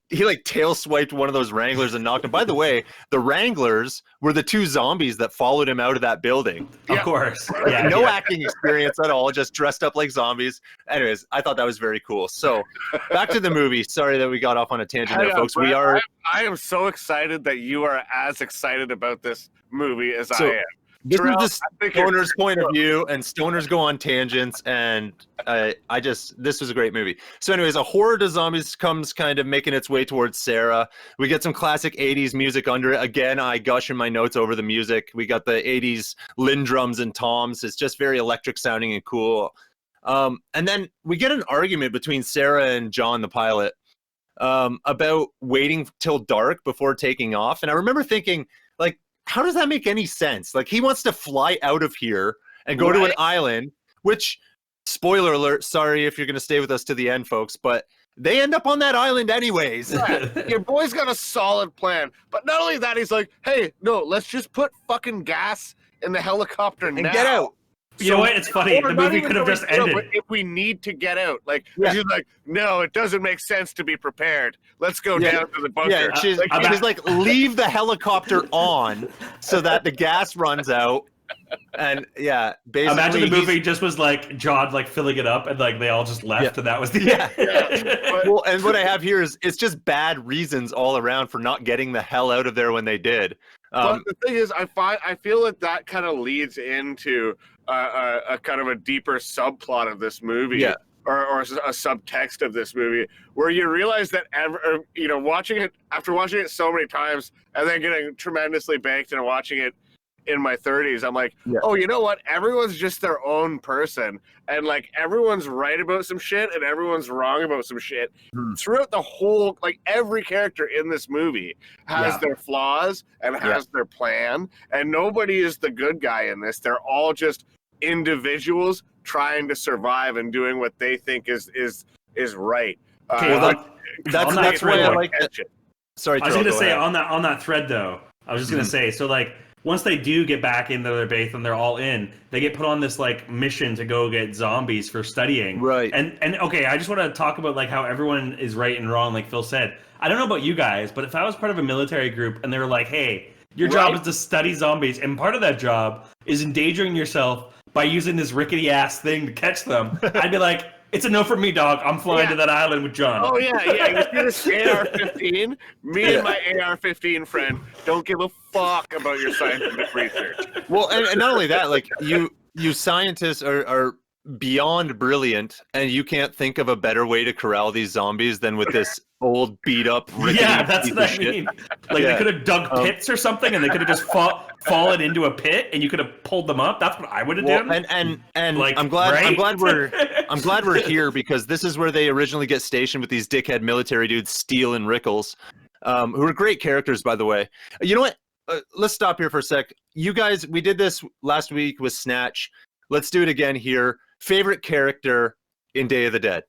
He tail swiped one of those Wranglers and knocked him. By the way, the Wranglers were the two zombies that followed him out of that building. Of course. No acting experience at all, just dressed up like zombies. Anyways, I thought that was very cool. So back to the movie. Sorry that we got off on a tangent there, folks. Brett, I am so excited that you are as excited about this movie as I am. This is the Stoner's point of view, and Stoners go on tangents, and this was a great movie. So anyways, a horror to zombies comes kind of making its way towards Sarah. We get some classic 80s music under it. Again, I gush in my notes over the music. We got the 80s Lindrums and toms. It's just very electric sounding and cool. And then we get an argument between Sarah and John, the pilot, about waiting till dark before taking off. And I remember thinking, like, how does that make any sense? Like, he wants to fly out of here and go to an island, which, spoiler alert, sorry if you're going to stay with us to the end, folks, but they end up on that island anyways. Your boy's got a solid plan. But not only that, he's like, hey, no, let's just put fucking gas in the helicopter and get out. You know what? It's funny. The movie could have just ended. But if we need to get out, she's like, no, it doesn't make sense to be prepared. Let's go down to the bunker. Yeah, she's like, leave the helicopter on so that the gas runs out. And yeah, basically, imagine the movie just was like John like filling it up, and like they all just left, and that was the end. Well, and what I have here is it's just bad reasons all around for not getting the hell out of there when they did. But the thing is, I feel that kind of leads into a kind of a deeper subplot of this movie, or a subtext of this movie, where you realize that watching it after watching it so many times, and then getting tremendously baked and watching it in my 30s, I'm like, oh, you know what? Everyone's just their own person, and like everyone's right about some shit and everyone's wrong about some shit. Throughout the whole, like every character in this movie has their flaws and has their plan, and nobody is the good guy in this. They're all just individuals trying to survive and doing what they think is right. That's why I like it. Sorry, I was going to say on that thread though. I was just going to say, so like, once they do get back into their base and they're all in, they get put on this like mission to go get zombies for studying. Right. And okay, I just want to talk about like how everyone is right and wrong, like Phil said. I don't know about you guys, but if I was part of a military group and they were like, hey, your job is to study zombies, and part of that job is endangering yourself by using this rickety ass thing to catch them, I'd be like, it's a no for me, dog. I'm flying to that island with John. Oh, yeah. You see this AR-15? Me and my AR-15 friend don't give a fuck about your scientific research. Well, and not only that, like, you scientists are beyond brilliant, and you can't think of a better way to corral these zombies than with this old beat-up rickety that's what I mean. Like, they could have dug pits or something, and they could have just fallen into a pit, and you could have pulled them up. That's what I would have done. And like, I'm glad we're here, because this is where they originally get stationed with these dickhead military dudes, Steele and Rickles, who are great characters, by the way. You know what? Let's stop here for a sec. You guys, we did this last week with Snatch. Let's do it again here. Favorite character in Day of the Dead?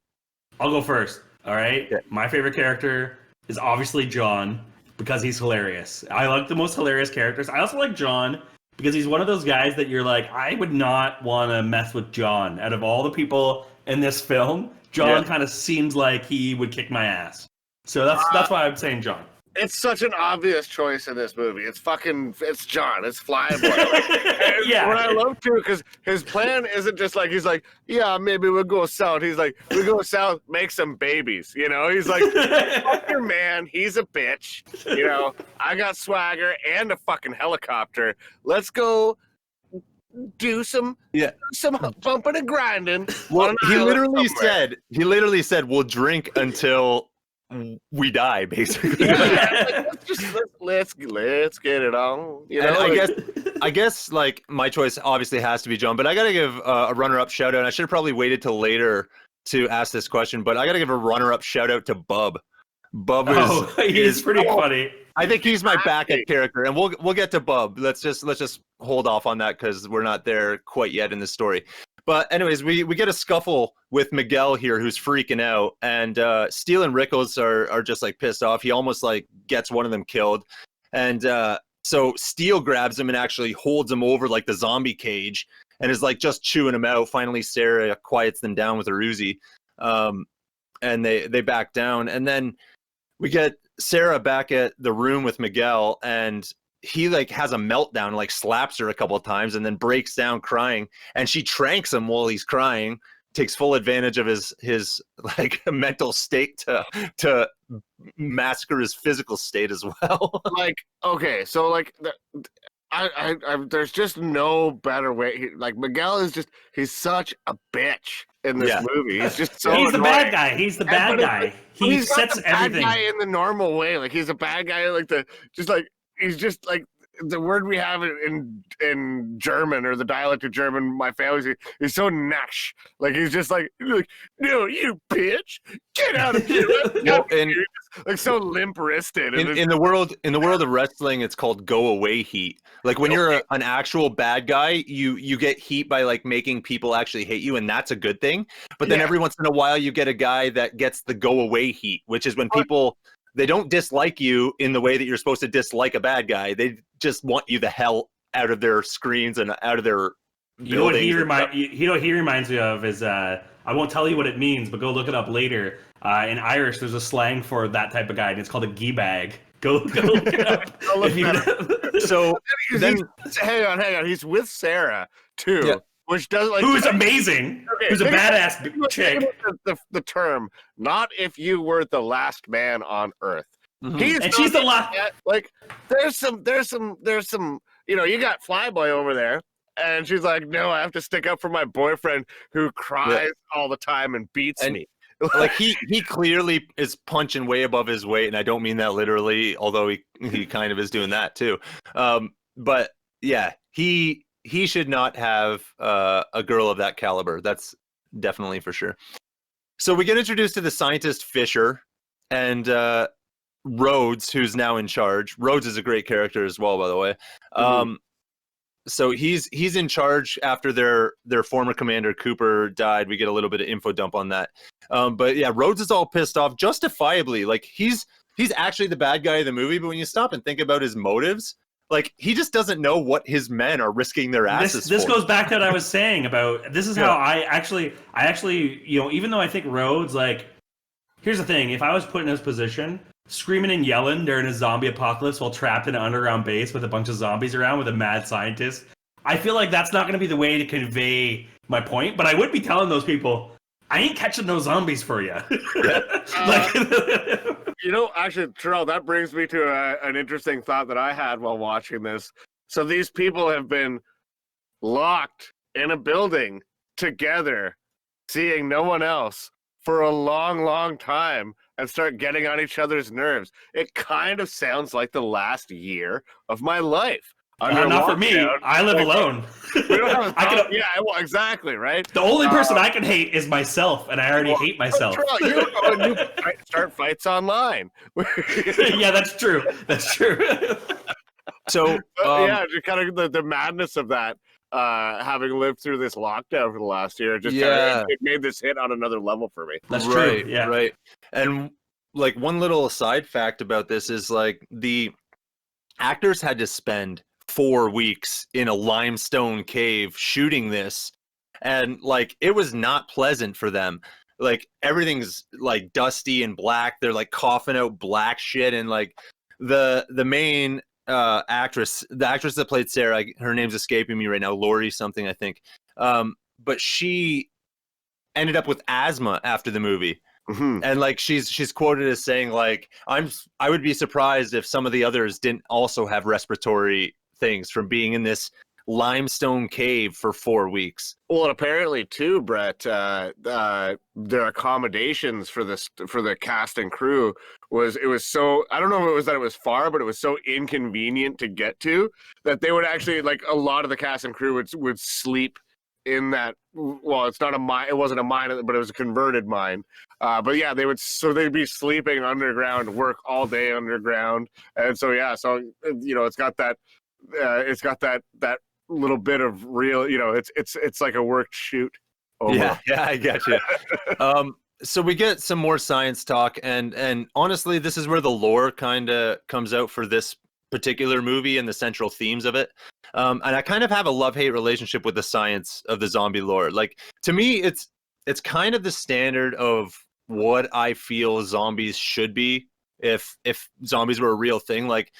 I'll go first. All right. Okay. My favorite character is obviously John, because he's hilarious. I like the most hilarious characters. I also like John because he's one of those guys that you're like, I would not want to mess with John. Out of all the people in this film, John kind of seems like he would kick my ass. So that's why I'm saying John. It's such an obvious choice in this movie. It's John. It's Flyboy. What I love too, because his plan isn't just like, he's like, yeah, maybe we'll go south. He's like, we go south, make some babies. You know, he's like, fuck your man. He's a bitch. You know, I got swagger and a fucking helicopter. Let's go do some bumping and grinding. Well, he literally said, we'll drink until we die, basically. Let's get it on. You know, I guess like my choice obviously has to be John, but I gotta give a runner-up shout out. I should have probably waited till later to ask this question, but I gotta give a runner-up shout out to Bub. Bub is pretty funny. I think he's my backup character, and we'll get to Bub. Let's just hold off on that because we're not there quite yet in the story. But anyways, we get a scuffle with Miguel here, who's freaking out, and Steele and Rickles are just like pissed off. He almost like gets one of them killed, and so Steele grabs him and actually holds him over like the zombie cage, and is like just chewing him out. Finally, Sarah quiets them down with her Uzi. and they back down, and then we get Sarah back at the room with Miguel, and he like has a meltdown, like slaps her a couple of times, and then breaks down crying, and she tranks him while he's crying, takes full advantage of his like mental state to massacre his physical state as well. Like, okay, so like I there's just no better way. Like Miguel is he's such a bitch in this movie. He's just so he's the annoying. bad guy. He's the bad guy. He sets not the bad everything. guy in the normal way. Like he's a bad guy. Like he's just like the word we have in German, or the dialect of German. My family's he's so nash. Like he's just like no, you bitch, get out of here. Well, and like so limp wristed. in the world of wrestling, it's called go away heat. Like when you're an actual bad guy, you get heat by like making people actually hate you, and that's a good thing. But then every once in a while, you get a guy that gets the go away heat, which is when people, they don't dislike you in the way that you're supposed to dislike a bad guy. They just want you the hell out of their screens and out of their buildings. You know what he reminds me of is I won't tell you what it means, but go look it up later. In Irish, there's a slang for that type of guy, and it's called a gee bag. Go look it up. So then, hang on. He's with Sarah too. Yeah. Which does like who's amazing, who's a badass chick. The term, not if you were the last man on Earth. Mm-hmm. And she's the last. Like, there's some. You know, you got Flyboy over there, and she's like, no, I have to stick up for my boyfriend who cries all the time and beats me. Like he clearly is punching way above his weight, and I don't mean that literally, although he kind of is doing that too. But yeah, he should not have a girl of that caliber. That's definitely for sure. So we get introduced to the scientist Fisher and Rhodes, who's now in charge. Rhodes is a great character as well, by the way. So he's in charge after their former commander Cooper died. We get a little bit of info dump on that. But yeah, Rhodes is all pissed off, justifiably. Like he's actually the bad guy of the movie, but when you stop and think about his motives, like he just doesn't know what his men are risking their asses This for. goes back to what I was saying about this is how I actually, you know, even though I think Rhodes, like, here's the thing, if I was put in his position, screaming and yelling during a zombie apocalypse while trapped in an underground base with a bunch of zombies around with a mad scientist, I feel like that's not going to be the way to convey my point, but I would be telling those people, I ain't catching those zombies for you. You know, actually, Terrell, that brings me to an interesting thought that I had while watching this. So these people have been locked in a building together, seeing no one else for a long, long time, and start getting on each other's nerves. It kind of sounds like the last year of my life. Not for me. I live alone. We don't have yeah, well, exactly, right? The only person I can hate is myself, and I already hate myself. You start fights online. Yeah, that's true. That's true. So yeah, just kind of the madness of that, having lived through this lockdown for the last year, just it made this hit on another level for me. That's right, true. Yeah, right. And like one little side fact about this is like the actors had to spend 4 weeks in a limestone cave shooting this, and like it was not pleasant for them. Like everything's like dusty and black. They're like coughing out black shit, and like the main actress, the actress that played Sarah, her name's escaping me right now, Lori something, I think. But she ended up with asthma after the movie. And like she's quoted as saying like, I would be surprised if some of the others didn't also have respiratory things from being in this limestone cave for 4 weeks. Well, and apparently too, Brett, their accommodations for the cast and crew was so, I don't know if it was that it was far, but it was so inconvenient to get to that they would actually, like, a lot of the cast and crew would sleep in that. Well, it's not a mine, it wasn't a mine, but it was a converted mine. But yeah, they'd be sleeping underground, work all day underground, and so yeah, so you know, it's got that little bit of real, you know, it's like a worked shoot. Yeah, I get you. So we get some more science talk, and honestly, this is where the lore kind of comes out for this particular movie and the central themes of it. And I kind of have a love-hate relationship with the science of the zombie lore. Like, to me, it's kind of the standard of what I feel zombies should be if zombies were a real thing. Like,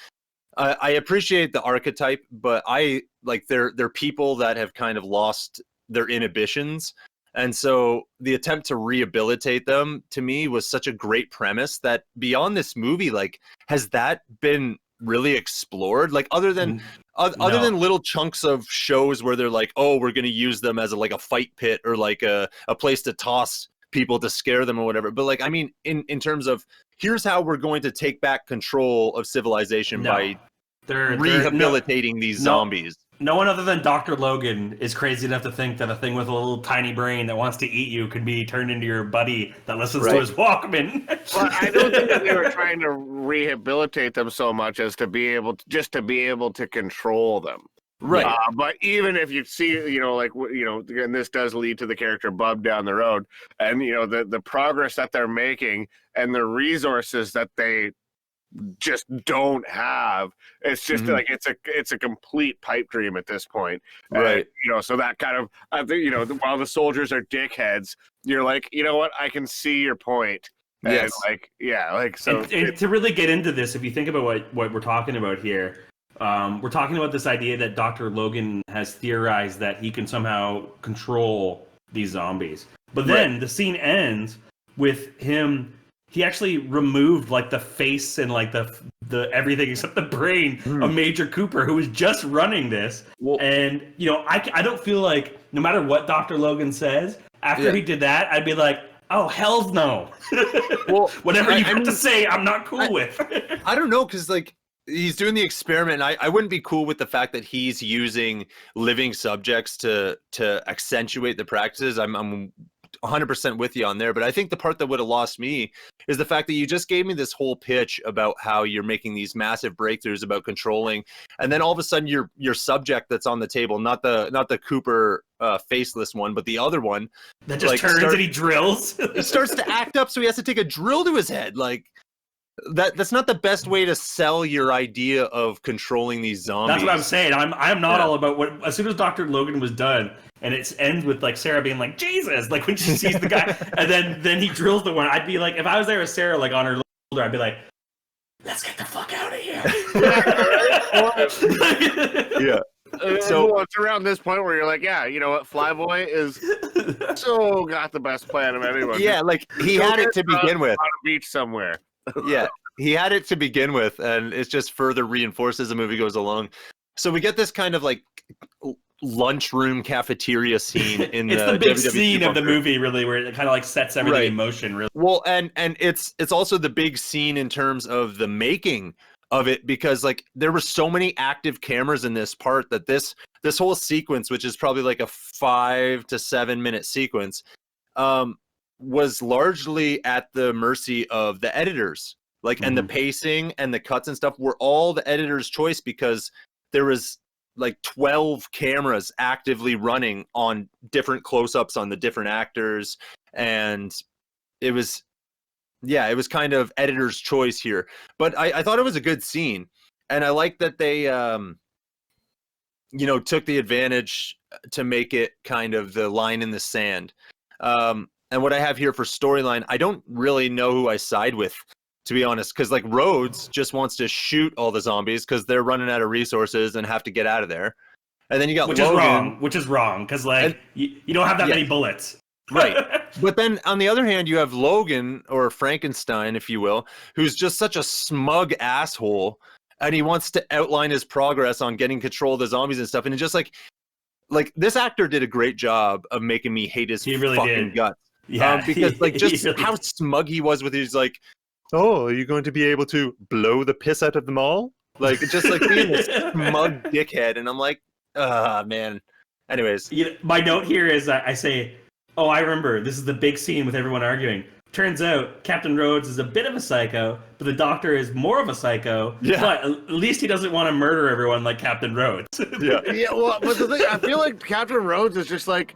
I appreciate the archetype, but I like they're people that have kind of lost their inhibitions. And so the attempt to rehabilitate them, to me, was such a great premise that beyond this movie, like, has that been really explored? Like, other than little chunks of shows where they're like, oh, we're going to use them as like a fight pit or like a place to toss people to scare them or whatever. But like, I mean, in terms of, here's how we're going to take back control of civilization by rehabilitating these zombies. No one other than Dr. Logan is crazy enough to think that a thing with a little tiny brain that wants to eat you could be turned into your buddy that listens to his Walkman. Well, I don't think that they were trying to rehabilitate them so much as to be able to control them. Right. But even if you see, and this does lead to the character Bub down the road, and the progress that they're making and the resources that they just don't have, it's just like it's a complete pipe dream at this point, right? So that kind of, I think, while the soldiers are dickheads, you're like, you know what, I can see your point. And so and to really get into this, if you think about what we're talking about here, we're talking about this idea that Dr. Logan has theorized that he can somehow control these zombies, but then the scene ends with him. He actually removed like the face and like the everything except the brain of Major Cooper, who was just running this. Well, and I don't feel like, no matter what Dr. Logan says, after he did that, I'd be like, oh, hell's no. Well, whatever you have to say, I'm not cool with. I don't know, because like, he's doing the experiment. I wouldn't be cool with the fact that he's using living subjects to accentuate the practices. I'm 100% with you on there, but I think the part that would have lost me is the fact that you just gave me this whole pitch about how you're making these massive breakthroughs about controlling, and then all of a sudden your subject that's on the table, not the Cooper faceless one, but the other one that just turns and he drills. He starts to act up, so he has to take a drill to his head. Like, that's not the best way to sell your idea of controlling these zombies. That's what I'm saying. I'm not all about what. As soon as Dr. Logan was done, and it ends with like Sarah being like, Jesus, like when she sees the guy, and then he drills the one. I'd be like, if I was there with Sarah, like on her shoulder, I'd be like, let's get the fuck out of here. Yeah. So it's around this point where you're like, yeah, you know what, Flyboy is so got the best plan of anyone. Yeah, like he had it to begin with. On a beach somewhere. Yeah, he had it to begin with, and it's just further reinforced as the movie goes along. So we get this kind of like lunchroom cafeteria scene in it's the big WWE scene of the movie, really, where it kind of like sets everything in motion, really. Well, and it's also the big scene in terms of the making of it, because like there were so many active cameras in this part that this whole sequence, which is probably like a 5 to 7 minute sequence, was largely at the mercy of the editors. Like, and the pacing and the cuts and stuff were all the editor's choice, because there was like 12 cameras actively running on different close-ups on the different actors, and it was kind of editor's choice here. But I thought it was a good scene, and I like that they took the advantage to make it kind of the line in the sand. And what I have here for storyline, I don't really know who I side with, to be honest, because like Rhodes just wants to shoot all the zombies because they're running out of resources and have to get out of there. And then you got Logan, which is wrong, because like you don't have that many bullets. Right. But then on the other hand, you have Logan, or Frankenstein, if you will, who's just such a smug asshole, and he wants to outline his progress on getting control of the zombies and stuff. And it's just like this actor did a great job of making me hate his fucking guts. Yeah, because like just how smug he was with his like, oh, are you going to be able to blow the piss out of them all? Like, just like being a smug dickhead. And I'm like, man. Anyways, my note here is I say, oh, I remember this is the big scene with everyone arguing. Turns out Captain Rhodes is a bit of a psycho, but the Doctor is more of a psycho. Yeah. But at least he doesn't want to murder everyone like Captain Rhodes. Yeah. Well, but the thing, I feel like Captain Rhodes is just like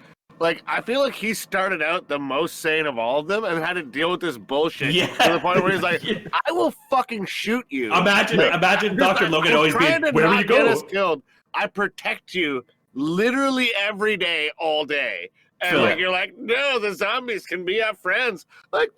I feel like he started out the most sane of all of them and had to deal with this bullshit to the point where he's like, I will fucking shoot you. Imagine Dr. Logan always being, wherever you go. Get us killed, I protect you literally every day, all day. And you're like, no, the zombies can be our friends. Like,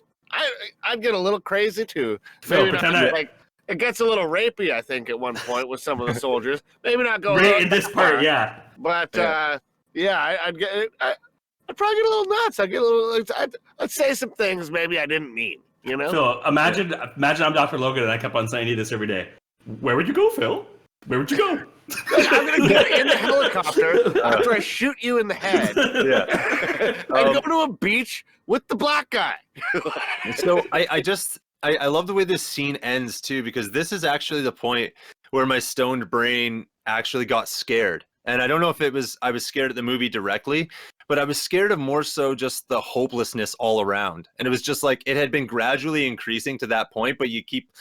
I'd get a little crazy too. Phil, Maybe not, like it gets a little rapey, I think, at one point with some of the soldiers. Maybe not go right in this part, yeah. But I'd get. I'd probably get a little nuts. I'd get a little. I'd say some things maybe I didn't mean. You know. Phil, imagine I'm Dr. Logan and I kept on saying to you this every day. Where would you go, Phil? Where would you go? I'm gonna get in the helicopter after I shoot you in the head. Yeah. And go to a beach with the black guy. So I love the way this scene ends too, because this is actually the point where my stoned brain actually got scared. And I don't know if I was scared at the movie directly, but I was scared of more so just the hopelessness all around. And it was just like it had been gradually increasing to that point, but you keep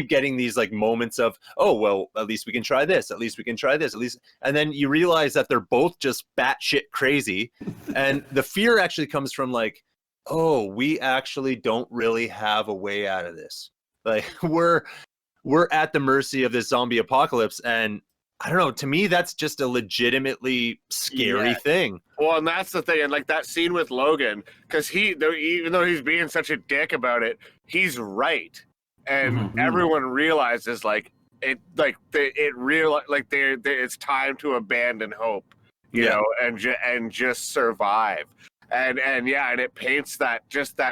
getting these like moments of, oh, well, at least we can try this. At least we can try this. At least. And then you realize that they're both just batshit crazy. And the fear actually comes from like, oh, we actually don't really have a way out of this. Like we're at the mercy of this zombie apocalypse. And I don't know, to me, that's just a legitimately scary thing. Well, and that's the thing. And like that scene with Logan, because even though he's being such a dick about it, he's right. And everyone realizes it's time to abandon hope, you know, and just survive. And it paints that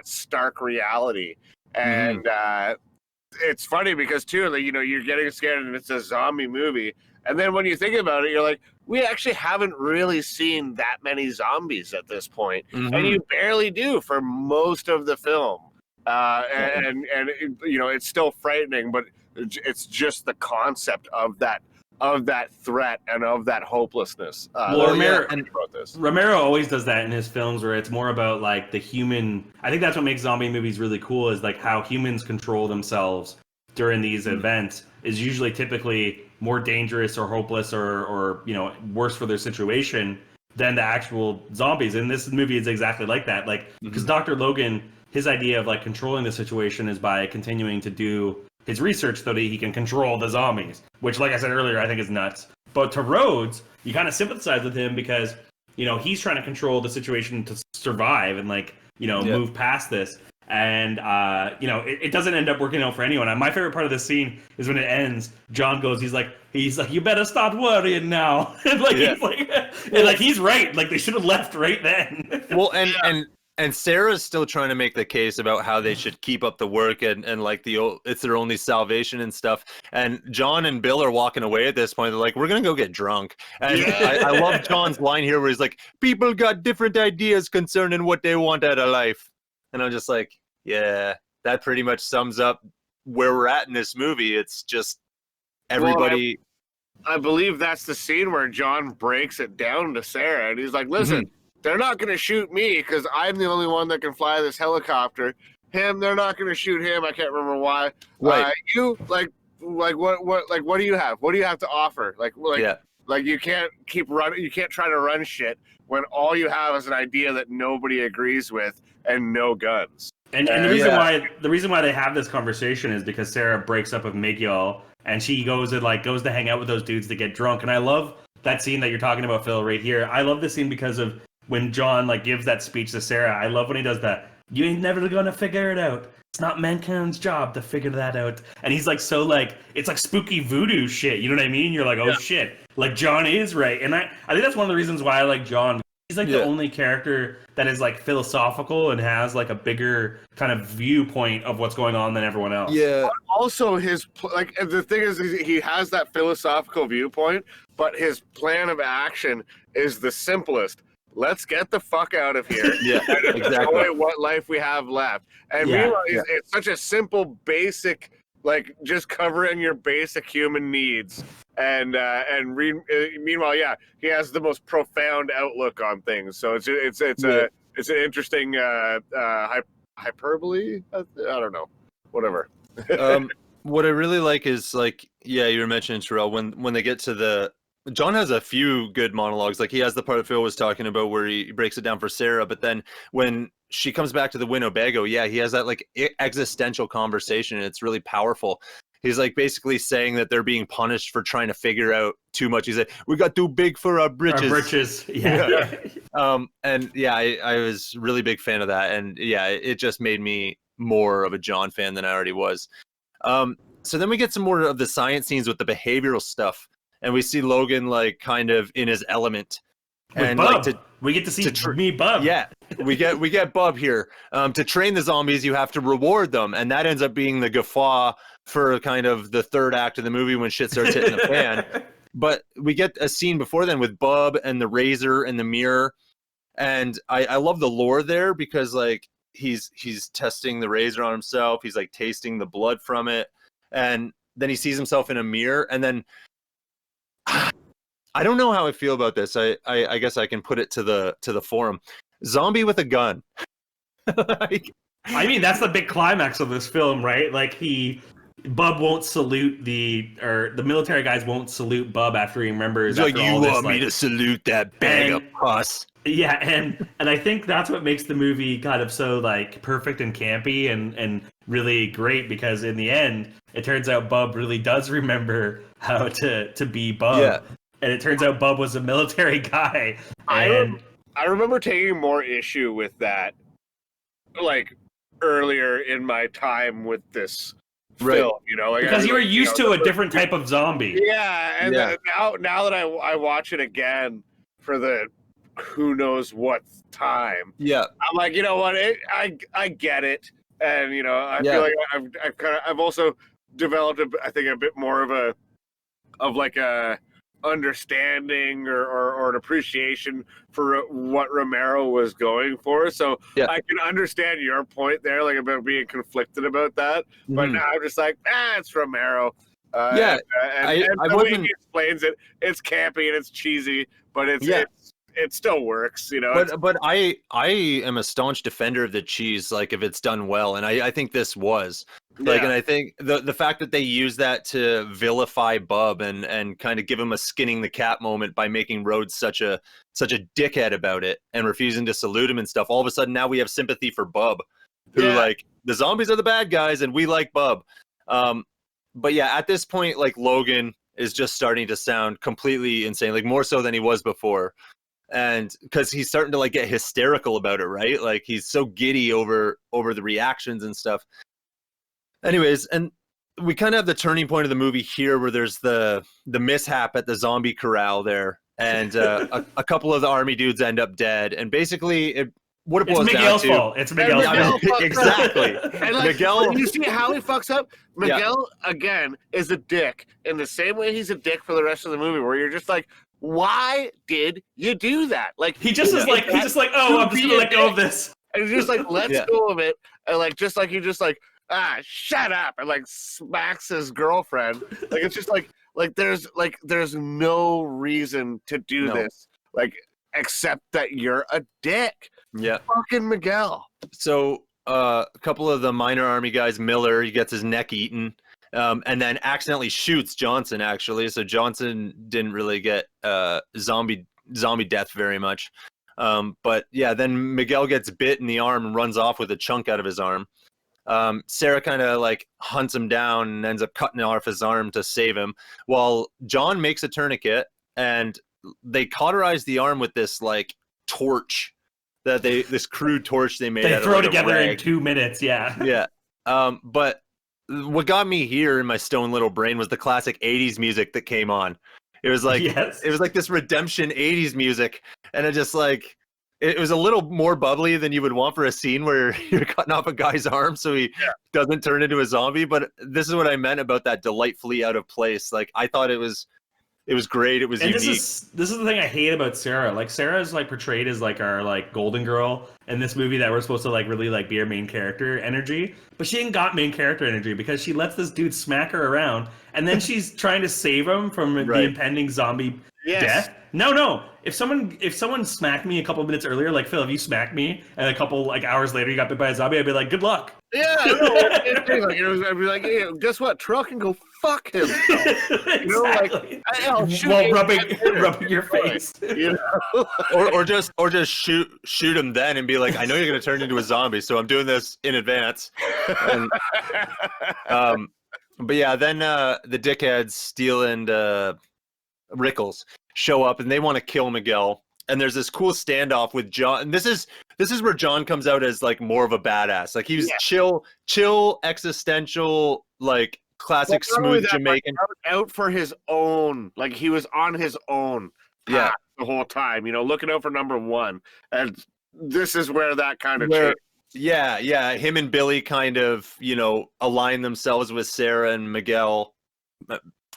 stark reality. And it's funny because too, like, you know, you're getting scared and it's a zombie movie. And then when you think about it, you're like, we actually haven't really seen that many zombies at this point. And you barely do for most of the film. And you know, it's still frightening, but it's just the concept of that threat and of that hopelessness. Romero always does that in his films, where it's more about like the human. I think that's what makes zombie movies really cool, is like how humans control themselves during these events is usually typically more dangerous or hopeless or you know, worse for their situation than the actual zombies. And this movie is exactly like that. Like, because Dr. Logan, his idea of like controlling the situation is by continuing to do his research so that he can control the zombies, which, like I said earlier, I think is nuts. But to Rhodes, you kind of sympathize with him because, you know, he's trying to control the situation to survive and like, you know, move past this. And, you know, it doesn't end up working out for anyone. And my favorite part of this scene is when it ends, John goes, he's like, you better start worrying now. And like, he's right. Like, they should have left right then. Well, and Sarah's still trying to make the case about how they should keep up the work and like it's their only salvation and stuff. And John and Bill are walking away at this point. They're like, we're going to go get drunk. And I love John's line here where he's like, people got different ideas concerning what they want out of life. And I'm just like, yeah, that pretty much sums up where we're at in this movie. It's just everybody. Well, I believe that's the scene where John breaks it down to Sarah. And he's like, listen, they're not going to shoot me because I'm the only one that can fly this helicopter. Him, they're not going to shoot him. I can't remember why. Right. You what do you have? What do you have to offer? Like you can't keep running. You can't try to run shit when all you have is an idea that nobody agrees with and no guns. And the reason why they have this conversation is because Sarah breaks up with Miguel and she goes to hang out with those dudes to get drunk. And I love that scene that you're talking about, Phil, right here. I love this scene because of when John like gives that speech to Sarah. I love when he does that. You ain't never gonna figure it out. It's not mankind's job to figure that out. And he's like, so like, it's like spooky voodoo shit. You know what I mean? You're like, oh shit. Like John is right. And I think that's one of the reasons why I like John. He's like the only character that is like philosophical and has like a bigger kind of viewpoint of what's going on than everyone else. Yeah. But also the thing is he has that philosophical viewpoint, but his plan of action is the simplest. Let's get the fuck out of here. And enjoy what life we have left. And meanwhile, it's such a simple, basic, like just covering your basic human needs. And meanwhile, he has the most profound outlook on things. So it's an interesting hyperbole. I don't know, whatever. What I really like is like, you were mentioning, Terrell, when they get to John has a few good monologues. Like he has the part that Phil was talking about where he breaks it down for Sarah, but then when she comes back to the Winnebago, he has that like existential conversation, and it's really powerful. He's like basically saying that they're being punished for trying to figure out too much. He's like, we got too big for our britches. I was really big fan of that, and it just made me more of a John fan than I already was. So then we get some more of the science scenes with the behavioral stuff, and we see Logan like kind of in his element. With And Bub. like we get to see me Bub. Yeah, we get Bub here. To train the zombies, you have to reward them, and that ends up being the guffaw for kind of the third act of the movie when shit starts hitting the fan. But we get a scene before then with Bub and the razor and the mirror, and I love the lore there because like he's testing the razor on himself. He's like tasting the blood from it, and then he sees himself in a mirror, and then. I don't know how I feel about this. I guess I can put it to the forum. Zombie with a gun. I mean, that's the big climax of this film, right? Like Bub won't salute the military guys won't salute Bub after he remembers. Like, you want me to salute that bag of pus? Yeah, and I think that's what makes the movie kind of so like perfect and campy and really great, because in the end, it turns out Bub really does remember how to be Bub. Yeah. And it turns out Bub was a military guy. I remember taking more issue with that, like, earlier in my time with this film, you know? Like, because you were used to a different type of zombie. Yeah, and now that I watch it again for the who knows what time, yeah, I'm like, you know what? I get it, and you know, I feel like I've also developed I think a bit more of a understanding or an appreciation for what Romero was going for. So I can understand your point there, like about being conflicted about that. But now I'm just like, it's Romero. And the way he explains it, it's campy and it's cheesy, but it still works, you know. But I am a staunch defender of the cheese, like if it's done well, and I think this was. Like, and I think the fact that they use that to vilify Bub and kind of give him a skinning the cat moment by making Rhodes such a dickhead about it and refusing to salute him and stuff. All of a sudden now we have sympathy for Bub, who like the zombies are the bad guys and we like Bub. But yeah, at this point, like Logan is just starting to sound completely insane, like more so than he was before. And because he's starting to like get hysterical about it, right? Like he's so giddy over the reactions and stuff. Anyways, and we kind of have the turning point of the movie here where there's the mishap at the zombie corral there, and a couple of the army dudes end up dead, and basically it boils down to... It's Miguel's fault. It's Miguel's fault. Exactly. And like, Miguel, you see how he fucks up? Miguel, again, is a dick in the same way he's a dick for the rest of the movie, where you're just like, why did you do that? Like he just is like, he's just like, oh, I'm just gonna let go of this. And he's just like, let's go of it. And like, just like, he just like, shut up, and like smacks his girlfriend. Like it's just like there's no reason to do this, like, except that you're a dick. Yeah. Fucking Miguel. So a couple of the minor army guys, Miller, he gets his neck eaten. And then accidentally shoots Johnson, actually. So Johnson didn't really get zombie death very much. But yeah, then Miguel gets bit in the arm and runs off with a chunk out of his arm. Sarah kind of like hunts him down and ends up cutting off his arm to save him, while John makes a tourniquet, and they cauterize the arm with this like torch this crude torch they made. They out throw of, like, together in 2 minutes. Yeah. But what got me here in my stone little brain was the classic 80s music that came on. It was like it was like this redemption 80s music, and it just like it was a little more bubbly than you would want for a scene where you're cutting off a guy's arm so he doesn't turn into a zombie. But this is what I meant about that delightfully out of place. Like I thought it was great. It was unique. This is the thing I hate about Sarah. Like Sarah is like portrayed as like our like golden girl in this movie that we're supposed to like really like be our main character energy, but she ain't got main character energy because she lets this dude smack her around, and then she's trying to save him from the impending zombie death. No. If someone smacked me a couple minutes earlier, like Phil, if you smacked me and a couple like hours later you got bit by a zombie, I'd be like, good luck. Yeah, I'd be like, hey, guess what? Truck can go fuck him. Exactly. You know, like, while rubbing your face. You know? or just shoot him then and be like, I know you're gonna turn into a zombie, so I'm doing this in advance. And, but yeah, then the dickheads, Steele and Rickles, show up and they want to kill Miguel. And there's this cool standoff with John. And this is this is where John comes out as like more of a badass. Like he was chill, existential, like classic smooth Jamaican. Out for his own, like he was on his own path the whole time, looking out for number one. And this is where that kind of changed. Yeah. Him and Billy kind of, align themselves with Sarah and Miguel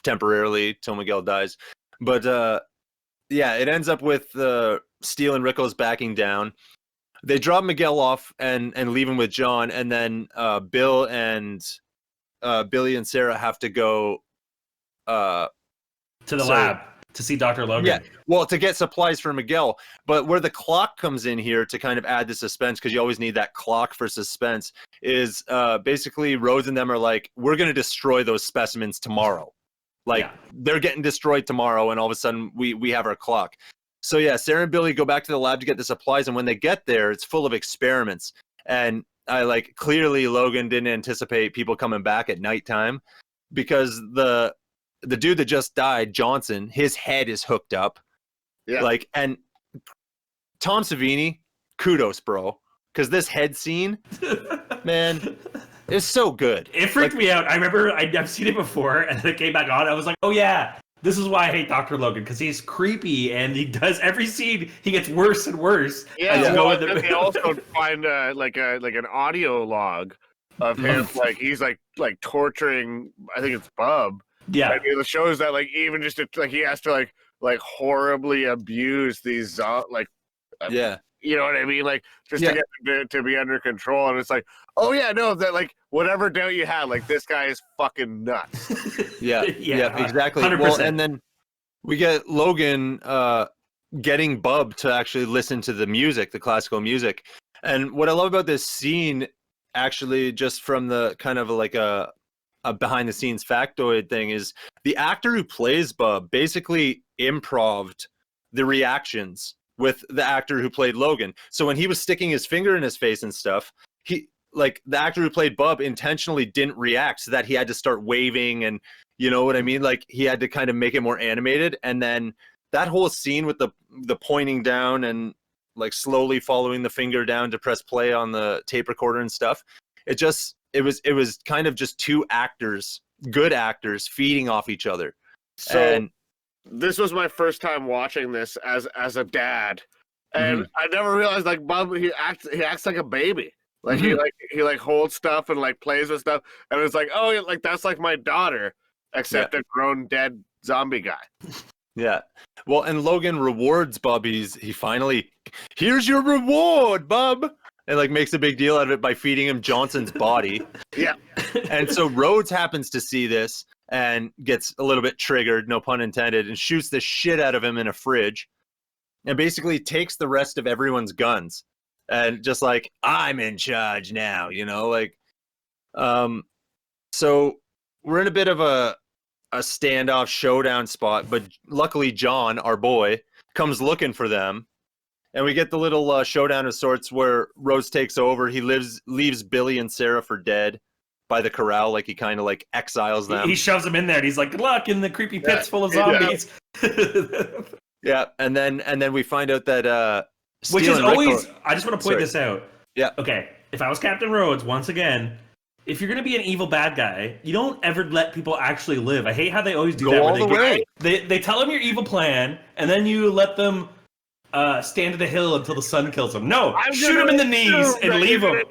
temporarily till Miguel dies. But it ends up with Steele and Rickles backing down. They drop Miguel off and leave him with John, and then Bill and Billy and Sarah have to go to the lab to see Dr. Logan. Yeah, well, to get supplies for Miguel. But where the clock comes in here to kind of add the suspense, because you always need that clock for suspense, is basically Rhodes and them are like, we're going to destroy those specimens tomorrow. They're getting destroyed tomorrow, and all of a sudden we have our clock. So yeah, Sarah and Billy go back to the lab to get the supplies, and when they get there, it's full of experiments. And clearly Logan didn't anticipate people coming back at nighttime, because the dude that just died, Johnson, his head is hooked up. Yeah. And Tom Savini, kudos, bro, because this head scene, man, is so good. It freaked me out. I remember I've seen it before, and then it came back on. I was like, oh yeah, this is why I hate Dr. Logan, because he's creepy, and he does every scene, he gets worse and worse. Yeah, they also find like an audio log of him, like he's like torturing, I think it's Bub. Yeah, it shows that even just he has to like horribly abuse these you know what I mean, just to get to be under control. And it's like, oh yeah, no, that whatever doubt you had, this guy is fucking nuts. yeah, exactly. 100%. Well, and then we get Logan getting Bub to actually listen to the music, the classical music. And what I love about this scene, actually, just from the kind of a behind the scenes factoid thing, is the actor who plays Bub basically improv'd the reactions with the actor who played Logan. So when he was sticking his finger in his face and stuff, the actor who played Bub intentionally didn't react, so that he had to start waving, and you know what I mean? He had to kind of make it more animated. And then that whole scene with the pointing down and slowly following the finger down to press play on the tape recorder and stuff, it was kind of just two actors, good actors, feeding off each other. So this was my first time watching this as a dad, and I never realized Bub, he acts like a baby. He holds stuff and plays with stuff, and it's that's my daughter, except a grown dead zombie guy. Yeah. Well, and Logan rewards Bub. He finally, here's your reward, Bub, and makes a big deal out of it by feeding him Johnson's body. Yeah. And so Rhodes happens to see this and gets a little bit triggered, no pun intended, and shoots the shit out of him in a fridge, and basically takes the rest of everyone's guns, and just I'm in charge now, so we're in a bit of a standoff showdown spot, but luckily John, our boy, comes looking for them, and we get the little showdown of sorts where Rhodes takes over. He leaves Billy and Sarah for dead by the corral, he kind of exiles them. He shoves them in there, and he's like, good luck in the creepy pits full of zombies. Yeah, and then we find out that which is always, I just want to point this out. Yeah. Okay, if I was Captain Rhodes, once again, if you're going to be an evil bad guy, you don't ever let people actually live. I hate how they always do that. All the way. They tell them your evil plan, and then you let them stand at the hill until the sun kills them. No, shoot them in the knees and leave them.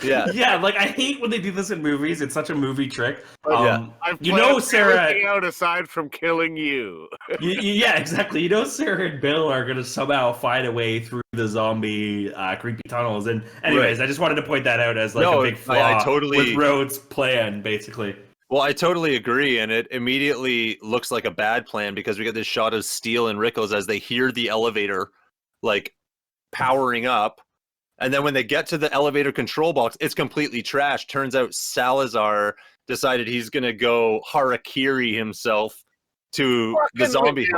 Yeah, I hate when they do this in movies. It's such a movie trick. Sarah, everything out aside from killing you. Yeah, exactly. Sarah and Bill are gonna somehow find a way through the zombie creepy tunnels. And anyways, I just wanted to point that out as a big flaw with Rhodes' plan, basically. Well, I totally agree, and it immediately looks like a bad plan, because we get this shot of Steele and Rickles as they hear the elevator, powering up, and then when they get to the elevator control box, it's completely trashed. Turns out Salazar decided he's going to go harakiri himself to the zombie.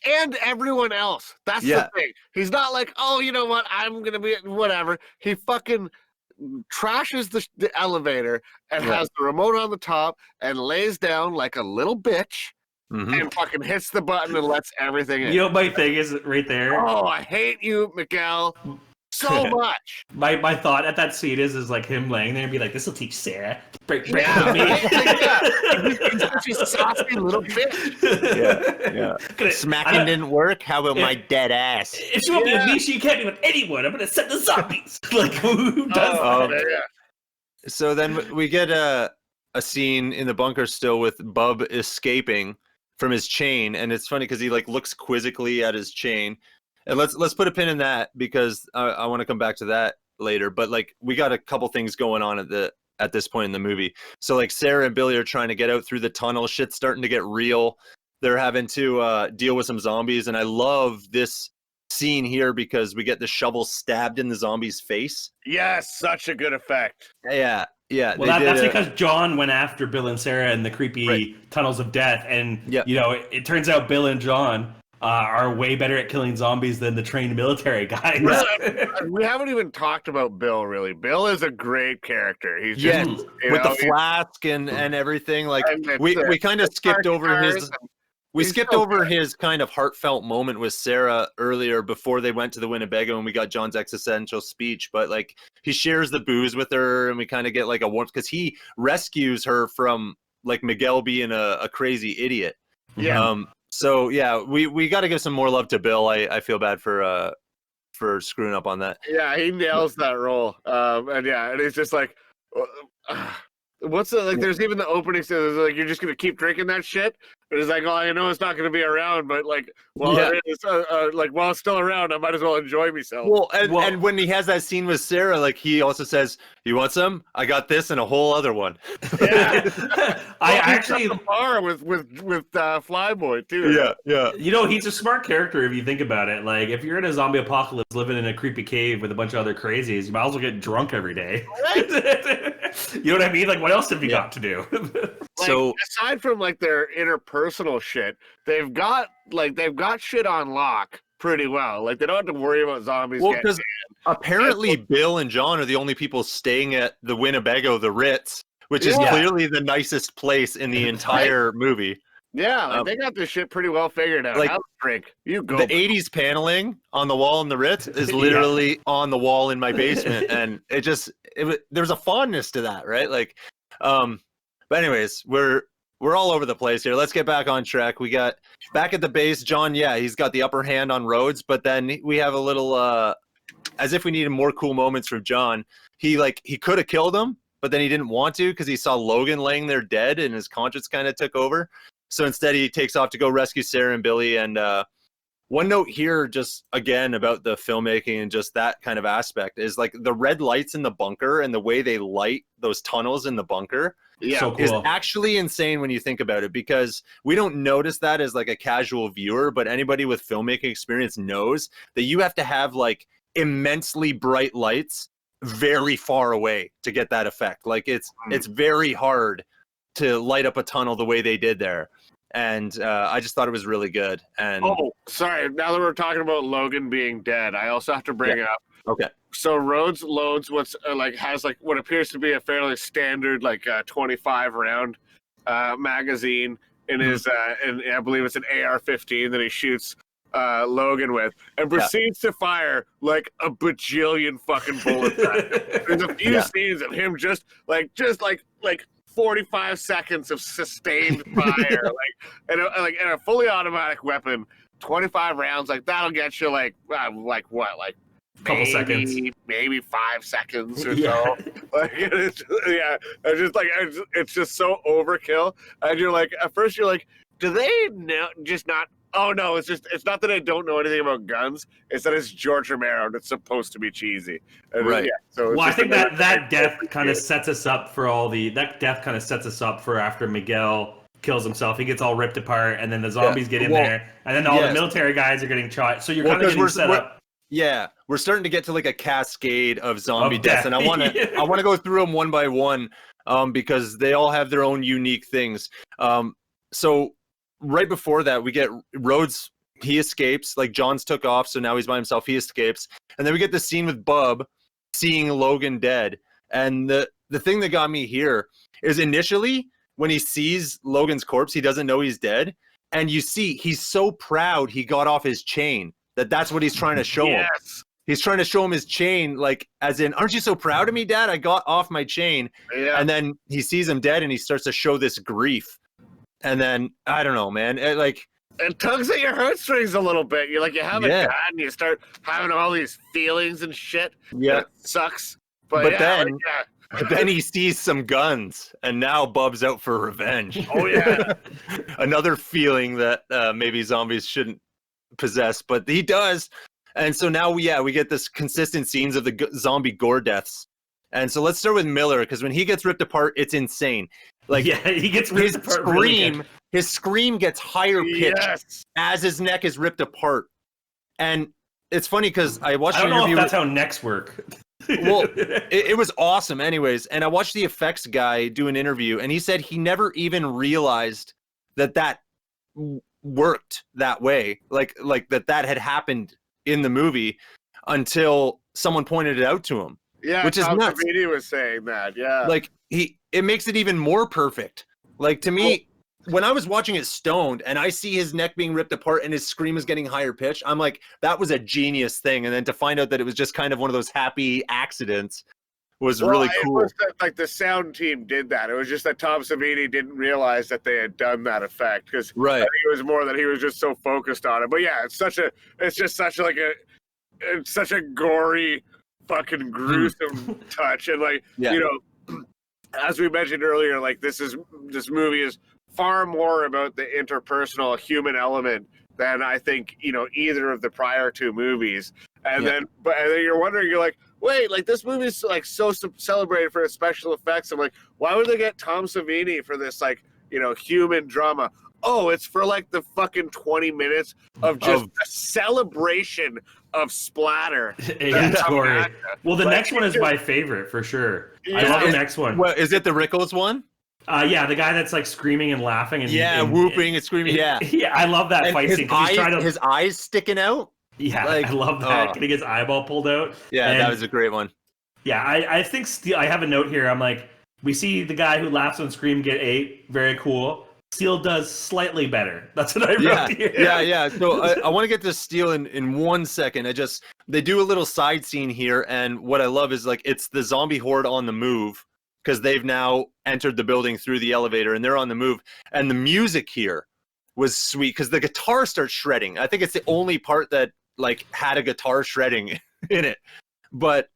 And everyone else. That's the thing. He's not oh, you know what, I'm going to be whatever. He fucking trashes the elevator and has the remote on the top and lays down like a little bitch and fucking hits the button and lets everything in. My thing is right there. Oh, I hate you, Miguel. so much. My thought at that scene is like him laying there and be like, "This will teach Sarah. Break with me." He's such a saucy little bitch. Yeah. Smacking didn't work. How about my dead ass? If she won't be with me, she can't be with anyone. I'm gonna send the zombies. Like, who does that? So then we get a scene in the bunker still with Bub escaping from his chain, and it's funny because he like looks quizzically at his chain. And let's put a pin in that because I want to come back to that later. But like we got a couple things going on at this point in the movie. So like Sarah and Billy are trying to get out through the tunnel. Shit's starting to get real. They're having to deal with some zombies, and I love this scene here because we get the shovel stabbed in the zombie's face. Yes, such a good effect. Yeah. Well, that's because John went after Bill and Sarah in the creepy tunnels of death, and you know it turns out Bill and John are way better at killing zombies than the trained military guys. We haven't even talked about Bill, really. Bill is a great character. He's just with the flask and everything. Like we kind of skipped over his. We skipped over his kind of heartfelt moment with Sarah earlier before they went to the Winnebago and we got John's existential speech. But like he shares the booze with her and we kind of get like a warmth because he rescues her from like Miguel being a crazy idiot. Yeah. So yeah, we got to give some more love to Bill. I feel bad for screwing up on that. Yeah, he nails that role. And it's just like, what's the like? There's even the opening says like you're just gonna keep drinking that shit. But it's like, oh, I know it's not gonna be around, but like, it is, like while it's still around, I might as well enjoy myself. Well, and when he has that scene with Sarah, like he also says, "You want some? I got this and a whole other one." Yeah, I actually the bar with Flyboy too. Yeah. You know, he's a smart character if you think about it. Like, if you're in a zombie apocalypse, living in a creepy cave with a bunch of other crazies, you might as well get drunk every day. Right? You know what I mean? Like, what else have you got to do? So aside from like their interpersonal shit, they've got shit on lock pretty well. Like they don't have to worry about zombies. Well, because apparently Bill and John are the only people staying at the Winnebago, the Ritz, which is clearly the nicest place in the entire movie. Yeah, like they got this shit pretty well figured out. Like, I'll drink. You go. The 80s paneling on the wall in the Ritz is literally on the wall in my basement, and there's a fondness to that, right? Like, but anyways, we're all over the place here. Let's get back on track. We got back at the base. John, he's got the upper hand on Rhodes, but then we have a little, as if we needed more cool moments from John. He could have killed him, but then he didn't want to because he saw Logan laying there dead, and his conscience kind of took over. So instead, he takes off to go rescue Sarah and Billy. And one note here, just again about the filmmaking and just that kind of aspect, is like the red lights in the bunker and the way they light those tunnels in the bunker. Yeah, so cool. Is actually insane when you think about it, because we don't notice that as like a casual viewer, but anybody with filmmaking experience knows that you have to have like immensely bright lights very far away to get that effect. Like it's very hard to light up a tunnel the way they did there. And I just thought it was really good. And sorry, now that we're talking about Logan being dead, I also have to bring up. Okay. So Rhodes loads has what appears to be a fairly standard 25 round magazine in his and I believe it's an AR-15 that he shoots Logan with, and proceeds to fire like a bajillion fucking bullets at him. There's a few scenes of him just 45 seconds of sustained fire, and a fully automatic weapon, 25 rounds, that'll get you couple seconds, maybe 5 seconds or so. It's just so overkill. And you're like, at first you're like, do they just not? Oh no, it's not that I don't know anything about guns. It's that it's George Romero that's supposed to be cheesy. Right. Yeah. So I think that death kind of sets us up for after Miguel kills himself. He gets all ripped apart, and then the zombies get in there, and then all the military guys are getting shot. So you're kind of getting set up. Yeah, we're starting to get to like a cascade of zombie deaths, and I want to go through them one by one, because they all have their own unique things. So right before that, we get Rhodes. He escapes. Like John's took off, so now he's by himself. He escapes, and then we get the scene with Bub seeing Logan dead. And the thing that got me here is initially when he sees Logan's corpse, he doesn't know he's dead, and you see he's so proud he got off his chain. That's what he's trying to show him. he's trying to show him his chain, like as in, aren't you so proud of me, Dad? I got off my chain. Yeah. And then he sees him dead and he starts to show this grief. And then I don't know, man. It tugs at your heartstrings a little bit. You have a dad and you start having all these feelings and shit. Yeah. It sucks. But then he sees some guns, and now Bub's out for revenge. Oh, yeah. Another feeling that maybe zombies shouldn't possess, but he does. And so now we get this consistent scenes of the zombie gore deaths. And so let's start with Miller, because when he gets ripped apart, it's insane. Like, he gets ripped apart. His scream ggets higher pitched as his neck is ripped apart. And it's funny because I watched an interview. I don't know if that's how necks work. Well, it was awesome anyways. And I watched the effects guy do an interview, and he said he never even realized that worked that way. Like that had happened in the movie until someone pointed it out to him. Yeah, which is nuts. He was saying that, yeah. Like it makes it even more perfect. Like to me, when I was watching it stoned and I see his neck being ripped apart and his scream is getting higher pitch, I'm like, that was a genius thing. And then to find out that it was just kind of one of those happy accidents was really cool. It was that, the sound team did that. It was just that Tom Savini didn't realize that they had done that effect, because I think it was more that he was just so focused on it. But yeah, it's just such a gory, fucking gruesome touch. And as we mentioned earlier, this movie is far more about the interpersonal human element than I think either of the prior two movies. And then you're wondering, you're like, wait, this movie's so celebrated for its special effects. I'm like, why would they get Tom Savini for this human drama? Oh, it's for the fucking 20 minutes of just a celebration of splatter. Yeah, well, the next one is my favorite for sure. I love the next one. Well, is it the Rickles one? Yeah, the guy that's screaming and laughing and whooping and screaming. Yeah, I love that fight scene. His eyes sticking out. Yeah, I love that. Getting his eyeball pulled out. Yeah, that was a great one. Yeah, I think I have a note here. I'm like, we see the guy who laughs and scream get ate. Very cool. Steel does slightly better. That's what I wrote here. Yeah. So I want to get to Steel in 1 second. They do a little side scene here, and what I love is it's the zombie horde on the move, because they've now entered the building through the elevator and they're on the move. And the music here was sweet because the guitar starts shredding. I think it's the only part that had a guitar shredding in it. But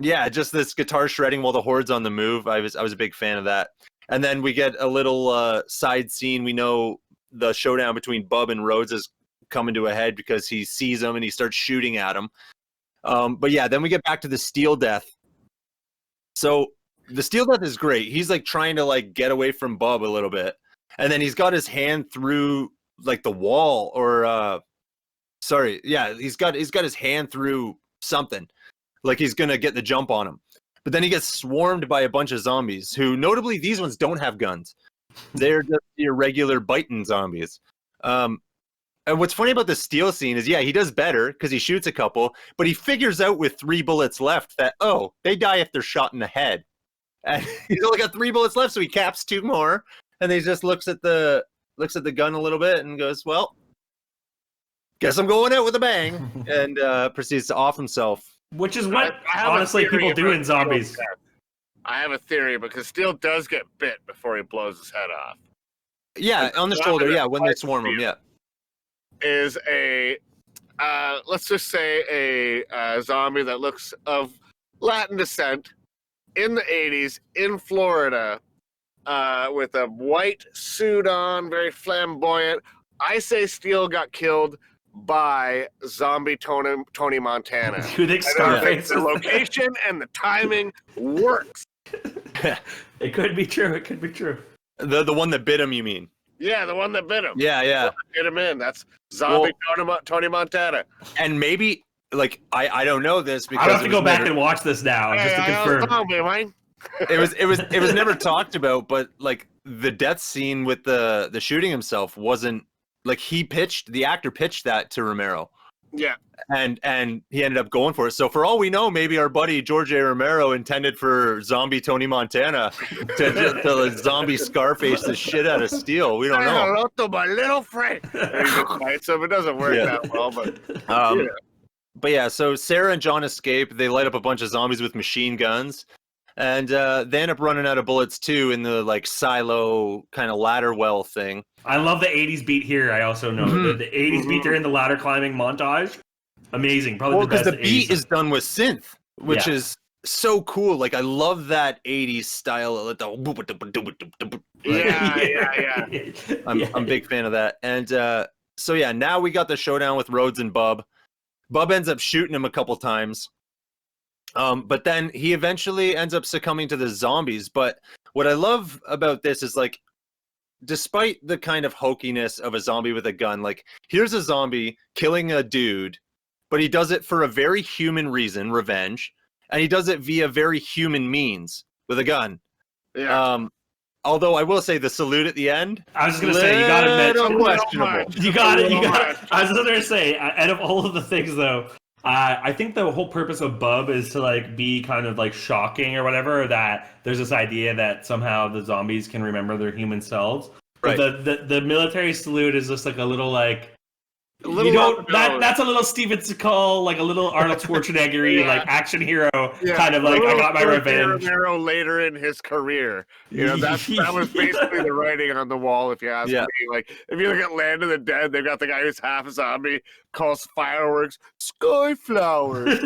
yeah, just this guitar shredding while the horde's on the move. I was a big fan of that. And then we get a little side scene. We know the showdown between Bub and Rhodes is coming to a head because he sees him and he starts shooting at him. But yeah, then we get back to the Steel death. So the Steel death is great. He's trying to get away from Bub a little bit. And then he's got his hand through the wall or he's got his hand through something. He's going to get the jump on him. But then he gets swarmed by a bunch of zombies who, notably, these ones don't have guns. They're just your regular biting zombies. And what's funny about the Steel scene is, he does better because he shoots a couple, but he figures out with 3 bullets left that, they die if they're shot in the head. And he's only got 3 bullets left, so he caps 2 more. And he just looks at the gun a little bit and goes, well, guess I'm going out with a bang, and proceeds to off himself. Which is what, honestly, people do in zombies. I have a theory, because Steel does get bit before he blows his head off. Yeah, on the shoulder, when they swarm him, is a, let's just say a zombie that looks of Latin descent in the 80s in Florida with a white suit on, very flamboyant. I say Steel got killed by zombie Tony Montana. You think Scarface? The location and the timing works. It could be true. It could be true. The one that bit him, you mean? Yeah, the one that bit him. Yeah. Bit him in. That's zombie Tony Montana. And maybe, I don't know this because I have to go back and watch this now just to confirm. It was never talked about, but the death scene with the shooting himself wasn't. The actor pitched that to Romero. Yeah. And he ended up going for it. So for all we know, maybe our buddy George A. Romero intended for zombie Tony Montana to zombie Scarface the shit out of Steel. We don't know. Hello to my little friend. So it doesn't work that well, but but yeah, so Sarah and John escape. They light up a bunch of zombies with machine guns, and they end up running out of bullets too in the like silo kind of ladder well thing. I love the 80s beat here. I also know the 80s beat during the ladder climbing montage. Amazing. Probably the best. Because the beat 80s. is done with synth, which is so cool. Like I love that 80s style. I'm a big fan of that. And so yeah, now we got the showdown with Rhodes and Bub. Bub ends up shooting him a couple times. But then he eventually ends up succumbing to the zombies. But what I love about this is like, despite the kind of hokiness of a zombie with a gun, like here's a zombie killing a dude, but he does it for a very human reason, revenge, and he does it via very human means with a gun. Yeah. Although I will say the salute at the end, I was just gonna say you gotta mention questionable. You got it. I was gonna say out of all of the things though, I think the whole purpose of Bub is to like be kind of like shocking or whatever, that there's this idea that somehow the zombies can remember their human selves. Right. But the military salute is just like a little like that's a little Steven Seagal, like a little Arnold Schwarzenegger like action hero kind of like I got my revenge. Romero later in his career, that was basically the writing on the wall. If you ask me, like if you look at Land of the Dead, they've got the guy who's half a zombie calls fireworks sky flowers.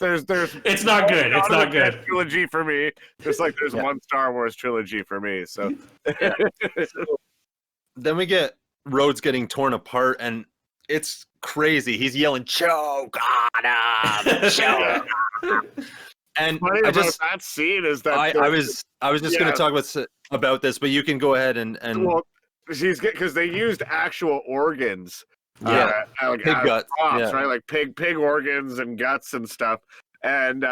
There's it's not good. It's not good. Trilogy for me, just like there's one Star Wars trilogy for me. So. Then we get Rhodes getting torn apart, and it's crazy. He's yelling, "Choke on him! Choke on him!" And funny about that scene is that I was just going to talk about this, but you can go ahead and well, because they used actual organs, like pig guts, props, right? Like pig organs and guts and stuff, and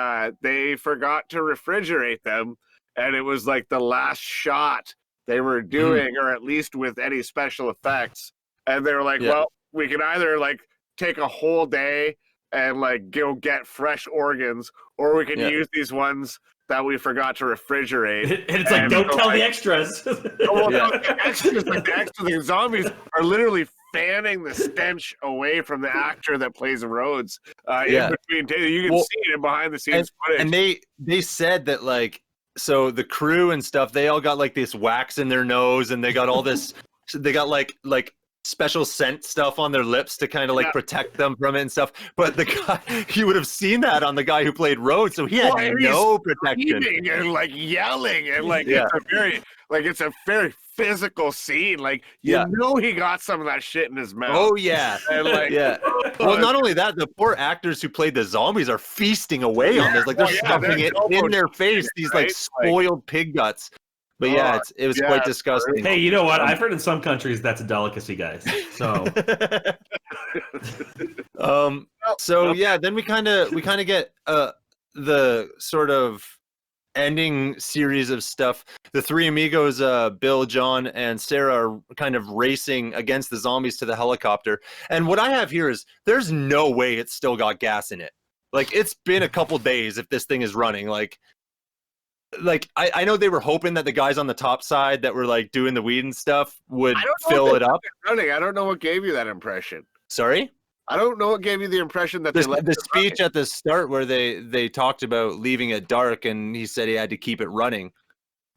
they forgot to refrigerate them, and it was like the last shot they were doing, or at least with any special effects. And they were like, well, we can either like take a whole day and like go get fresh organs, or we can use these ones that we forgot to refrigerate. And it's like, don't tell the extras. The extras, the zombies are literally fanning the stench away from the actor that plays Rhodes. In between, you can see it in behind the scenes footage. And they said that like, so the crew and stuff, they all got like this wax in their nose, and they got all this, they got like special scent stuff on their lips to kind of like protect them from it and stuff. But the guy, he would have seen that on the guy who played Rhodes, so he had no protection. And like yelling, and like it's a very physical scene. Like you know he got some of that shit in his mouth. Oh yeah, and like well, not only that, the poor actors who played the zombies are feasting away on this. Like they're stuffing it in their face. These like spoiled pig guts. But it was quite disgusting. Hey, you know what? I've heard in some countries that's a delicacy, guys. So, then we kind of get the sort of ending series of stuff. The three amigos, Bill, John, and Sarah, are kind of racing against the zombies to the helicopter. And what I have here is there's no way it's still got gas in it. Like it's been a couple days if this thing is running. Like I know they were hoping that the guys on the top side that were like doing the weed and stuff would fill it up. I don't know what gave you that impression. Sorry? I don't know what gave you the impression that the speech at the start where they talked about leaving it dark, and he said he had to keep it running.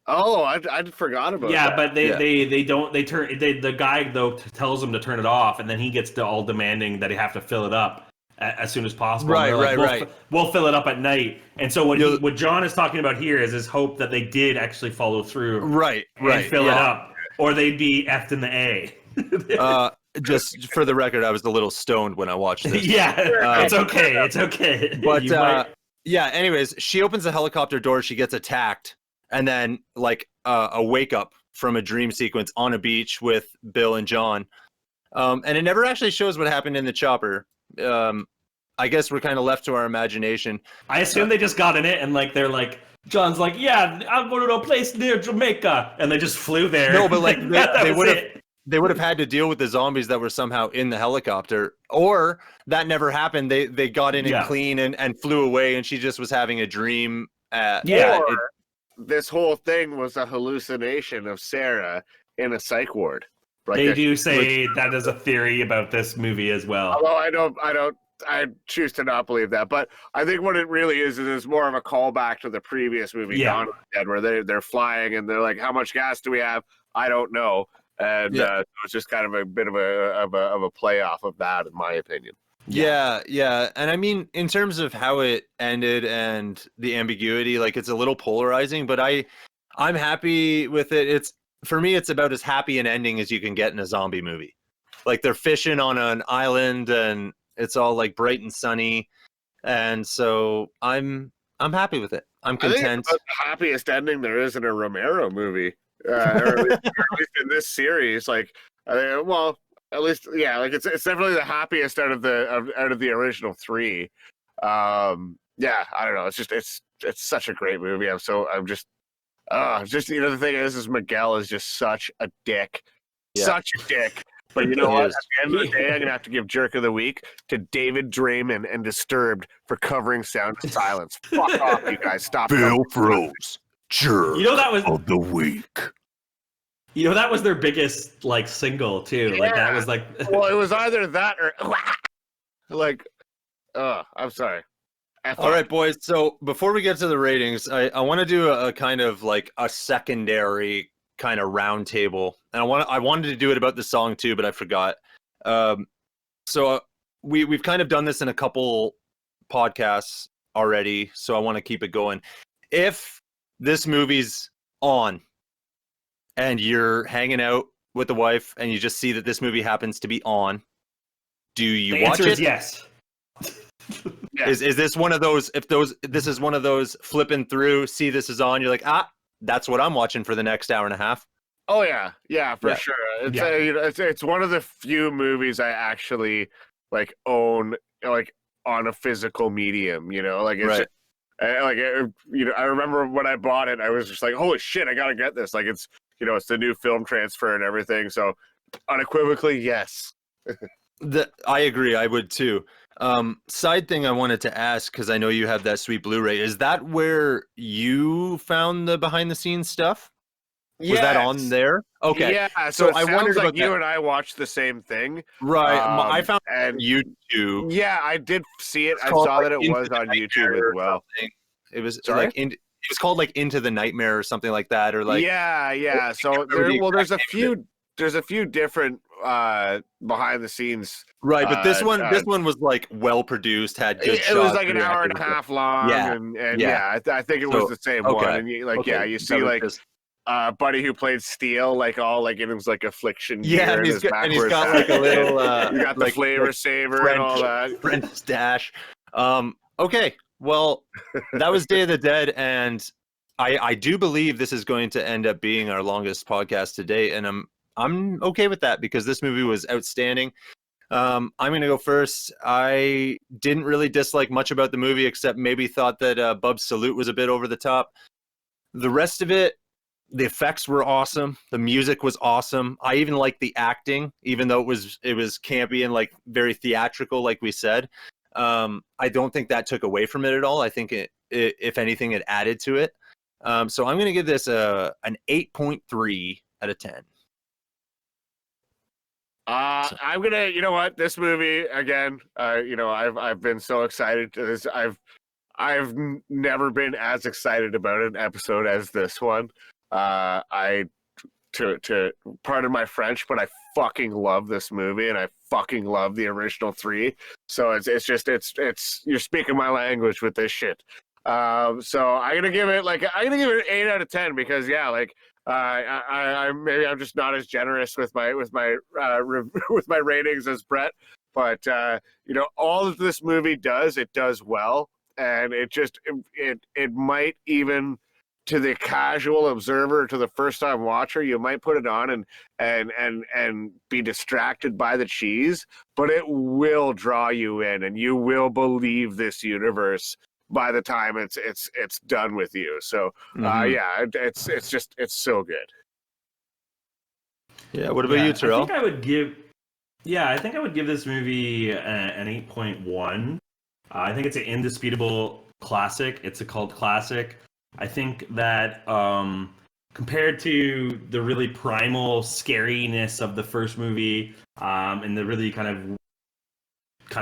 Oh, I forgot about that. Yeah, but the guy though tells them to turn it off, and then he gets to all demanding that he have to fill it up as soon as possible. Right. We'll fill it up at night. And so what John is talking about here is his hope that they did actually follow through. Right. And fill it up, or they'd be effed in the A. Just for the record, I was a little stoned when I watched this. It's okay. It's okay. But anyways, she opens the helicopter door. She gets attacked, and then like a wake up from a dream sequence on a beach with Bill and John. And it never actually shows what happened in the chopper. I guess we're kind of left to our imagination. I assume they just got in it and like they're like, John's like, yeah, I'm going to a place near Jamaica, and they just flew there. No, but like they would have had to deal with the zombies that were somehow in the helicopter, or that never happened. They got in and clean and flew away, and she just was having a dream. This whole thing was a hallucination of Sarah in a psych ward. Like They do say that is a theory about this movie as well. Although I choose to not believe that. But I think what it really is it's more of a callback to the previous movie, Dawn of the Dead, where they're flying and they're like, how much gas do we have? I don't know. And so it's just kind of a bit of a play off of that, in my opinion. Yeah. And I mean, in terms of how it ended and the ambiguity, like it's a little polarizing, but I'm happy with it. For me, it's about as happy an ending as you can get in a zombie movie. Like they're fishing on an island and it's all like bright and sunny. And so I'm happy with it. I'm content. I think it's the happiest ending there is in a Romero movie. Or at least in this series, like, well, at least, yeah, like it's definitely the happiest out of the original three. Yeah, I don't know. It's just it's such a great movie. I'm just the thing is Miguel is just such a dick, such a dick. But you know what? At the end of the day, I'm gonna have to give Jerk of the Week to David Draymond and Disturbed for covering Sound of Silence. Fuck off, you guys! Stop. Bill Froze. Jerk of the Week. You know, that was their biggest like single too. Yeah. Like that was like well, it was either that or like I'm sorry. All right, boys. So before we get to the ratings, I want to do a kind of like a secondary kind of round table. And I wanted to do it about the song too, but I forgot. So we've kind of done this in a couple podcasts already, so I want to keep it going. If this movie's on and you're hanging out with the wife and you just see that this movie happens to be on, do you watch it? Yes. Yeah. Is this one of those, this is one of those flipping through, see this is on, you're like, that's what I'm watching for the next hour and a half? Oh yeah, for sure. It's it's one of the few movies I actually like own like on a physical medium, you know, like it's right. I remember when I bought it, I was just like, holy shit, I gotta get this. Like it's it's the new film transfer and everything. So unequivocally, yes. I agree. I would too. Side thing I wanted to ask, because I know you have that sweet Blu-ray. Is that where you found the behind the scenes stuff? Was that on there? Okay. Yeah. So it I wondered like about you that. and I watched the same thing. Right. I found it and on YouTube. Yeah, I did see it. It's I called, saw like, that it Into was the on Nightmare YouTube as or well. something. It was Sorry? like it was called like Into the Nightmare or something like that, or like yeah. So there's a few different behind the scenes. Right, but this one was like well produced, had good shots. It was like an hour and a half long, and I think it was the same one. And you see like Buddy who played Steel, like all like it was like affliction. Yeah, and he's got like a little. You got the like, flavor saver French, and all that. French stash. Okay, well, that was Day of the Dead, and I do believe this is going to end up being our longest podcast to date, and I'm okay with that because this movie was outstanding. I'm going to go first. I didn't really dislike much about the movie, except maybe thought that Bub's salute was a bit over the top. The rest of it, the effects were awesome. The music was awesome. I even liked the acting, even though it was campy and like very theatrical, like we said. I don't think that took away from it at all. I think it if anything, it added to it. So I'm going to give this an 8.3 out of 10. I'm gonna, you know what, this movie again. I've been so excited to this. I've never been as excited about an episode as this one. To pardon my French, but I fucking love this movie and I fucking love the original three. So it's you're speaking my language with this shit. So I'm gonna give it an 8 out of 10 because I'm just not as generous with my with my ratings as Brett, but all that this movie does, it does well, and it might even, to the casual observer, to the first time watcher, you might put it on and be distracted by the cheese, but it will draw you in and you will believe this universe by the time it's done with you. So it's so good. Yeah. What about you, Terrell? I think I would give this movie an 8.1. I think it's an indisputable classic. It's a cult classic. I think that compared to the really primal scariness of the first movie, and the really kind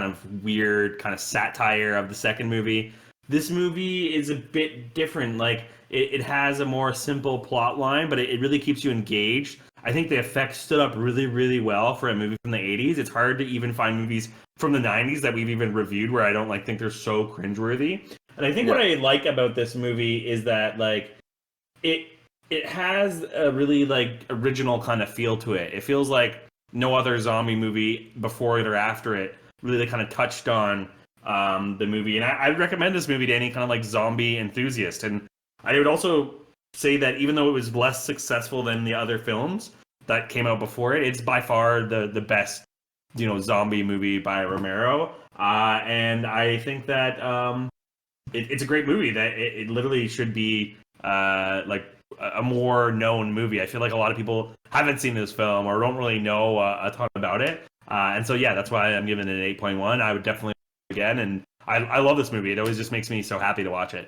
of weird kind of satire of the second movie, this movie is a bit different. Like it has a more simple plot line, but it really keeps you engaged. I think the effects stood up really, really well for a movie from the 80s. It's hard to even find movies from the 90s that we've even reviewed where I don't think they're so cringeworthy. And I think what I like about this movie is that it has a really original kind of feel to it. It feels like no other zombie movie before it or after it really kind of touched on the movie. And I would recommend this movie to any kind of zombie enthusiast. And I would also say that even though it was less successful than the other films that came out before it, it's by far the best zombie movie by Romero. And I think that it's a great movie that it literally should be a more known movie. I feel like a lot of people haven't seen this film or don't really know a ton about it. And so, yeah, that's why I'm giving it an 8.1. I would definitely again. And I love this movie. It always just makes me so happy to watch it.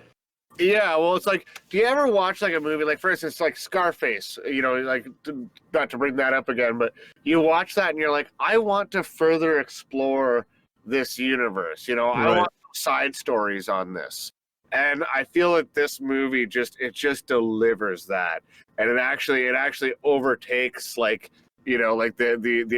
Yeah, well, it's do you ever watch a movie, for instance, Scarface, not to bring that up again, but you watch that and you're like, I want to further explore this universe, I want side stories on this. And I feel that this movie just delivers that. And it actually overtakes the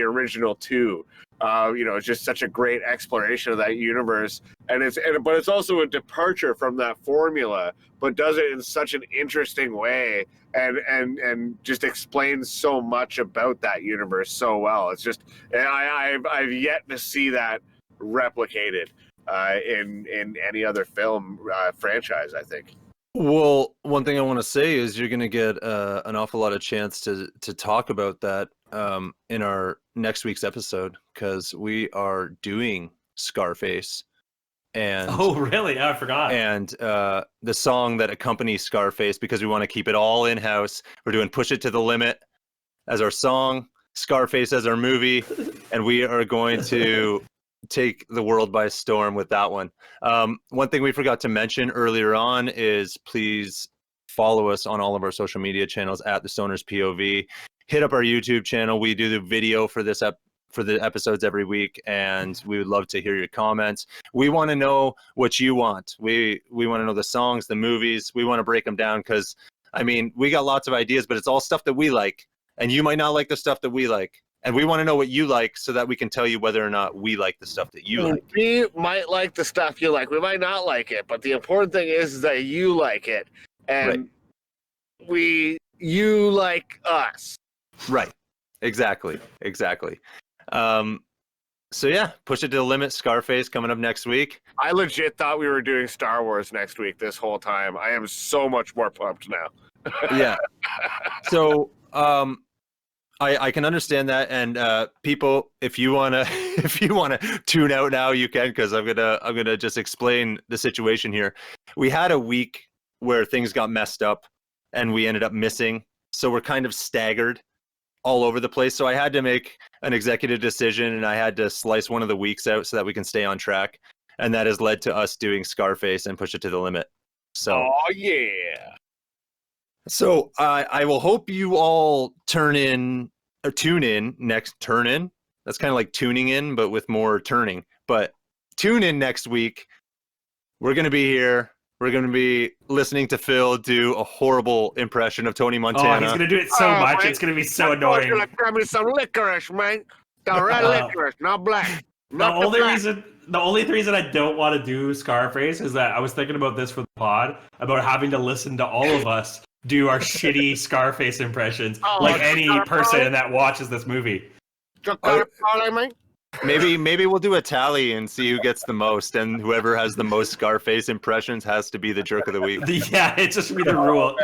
original two. It's just such a great exploration of that universe, but it's also a departure from that formula, but does it in such an interesting way, and just explains so much about that universe so well. It's just I've yet to see that replicated in any other film franchise, I think. Well, one thing I want to say is you're going to get an awful lot of chance to talk about that in our next week's episode, because we are doing Scarface. And oh, really? I forgot. And the song that accompanies Scarface, because we want to keep it all in-house. We're doing Push It to the Limit as our song, Scarface as our movie, and we are going to take the world by storm with that one. One thing we forgot to mention earlier on is please follow us on all of our social media channels at the Stoners POV. Hit up our YouTube channel. We do the video for this for the episodes every week, and we would love to hear your comments. We want to know what you want. We want to know the songs, the movies. We want to break them down because, we got lots of ideas, but it's all stuff that we like, and you might not like the stuff that we like. And we want to know what you like so that we can tell you whether or not we like the stuff that you like. We might like the stuff you like. We might not like it, but the important thing is that you like it, and you like us. Right. Exactly. So yeah, Push It to the Limit, Scarface coming up next week. I legit thought we were doing Star Wars next week this whole time. I am so much more pumped now. Yeah. So I can understand that, and people, if you wanna tune out now, you can, because I'm gonna just explain the situation here. We had a week where things got messed up, and we ended up missing, so we're kind of staggered all over the place. So I had to make an executive decision, and I had to slice one of the weeks out so that we can stay on track, and that has led to us doing Scarface and Push It to the Limit. So, oh yeah. So I will hope you all tune in next. Turn in. That's kind of like tuning in, but with more turning. But tune in next week. We're going to be here. We're going to be listening to Phil do a horrible impression of Tony Montana. Oh, he's going to do it so much. Man. It's going to be so annoying. Going to grab me some licorice, man. The red licorice, not black. The only reason I don't want to do Scarface is that I was thinking about this for the pod, about having to listen to all of us do our shitty Scarface impressions, like any person that watches this movie. Maybe we'll do a tally and see who gets the most, and whoever has the most Scarface impressions has to be the jerk of the week. Yeah, it just be the rule.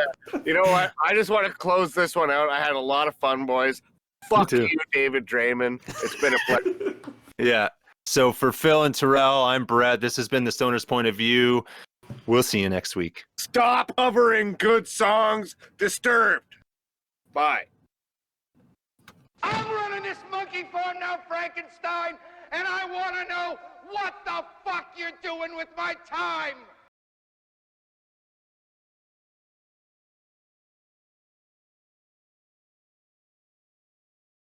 You know what? I just want to close this one out. I had a lot of fun, boys. Fuck you, David Draymond. It's been a pleasure. Yeah. So for Phil and Terrell, I'm Brad. This has been the Stoner's Point of View. We'll see you next week. Stop covering good songs. Disturbed. Bye. I'm running this monkey farm now, Frankenstein, and I want to know what the fuck you're doing with my time.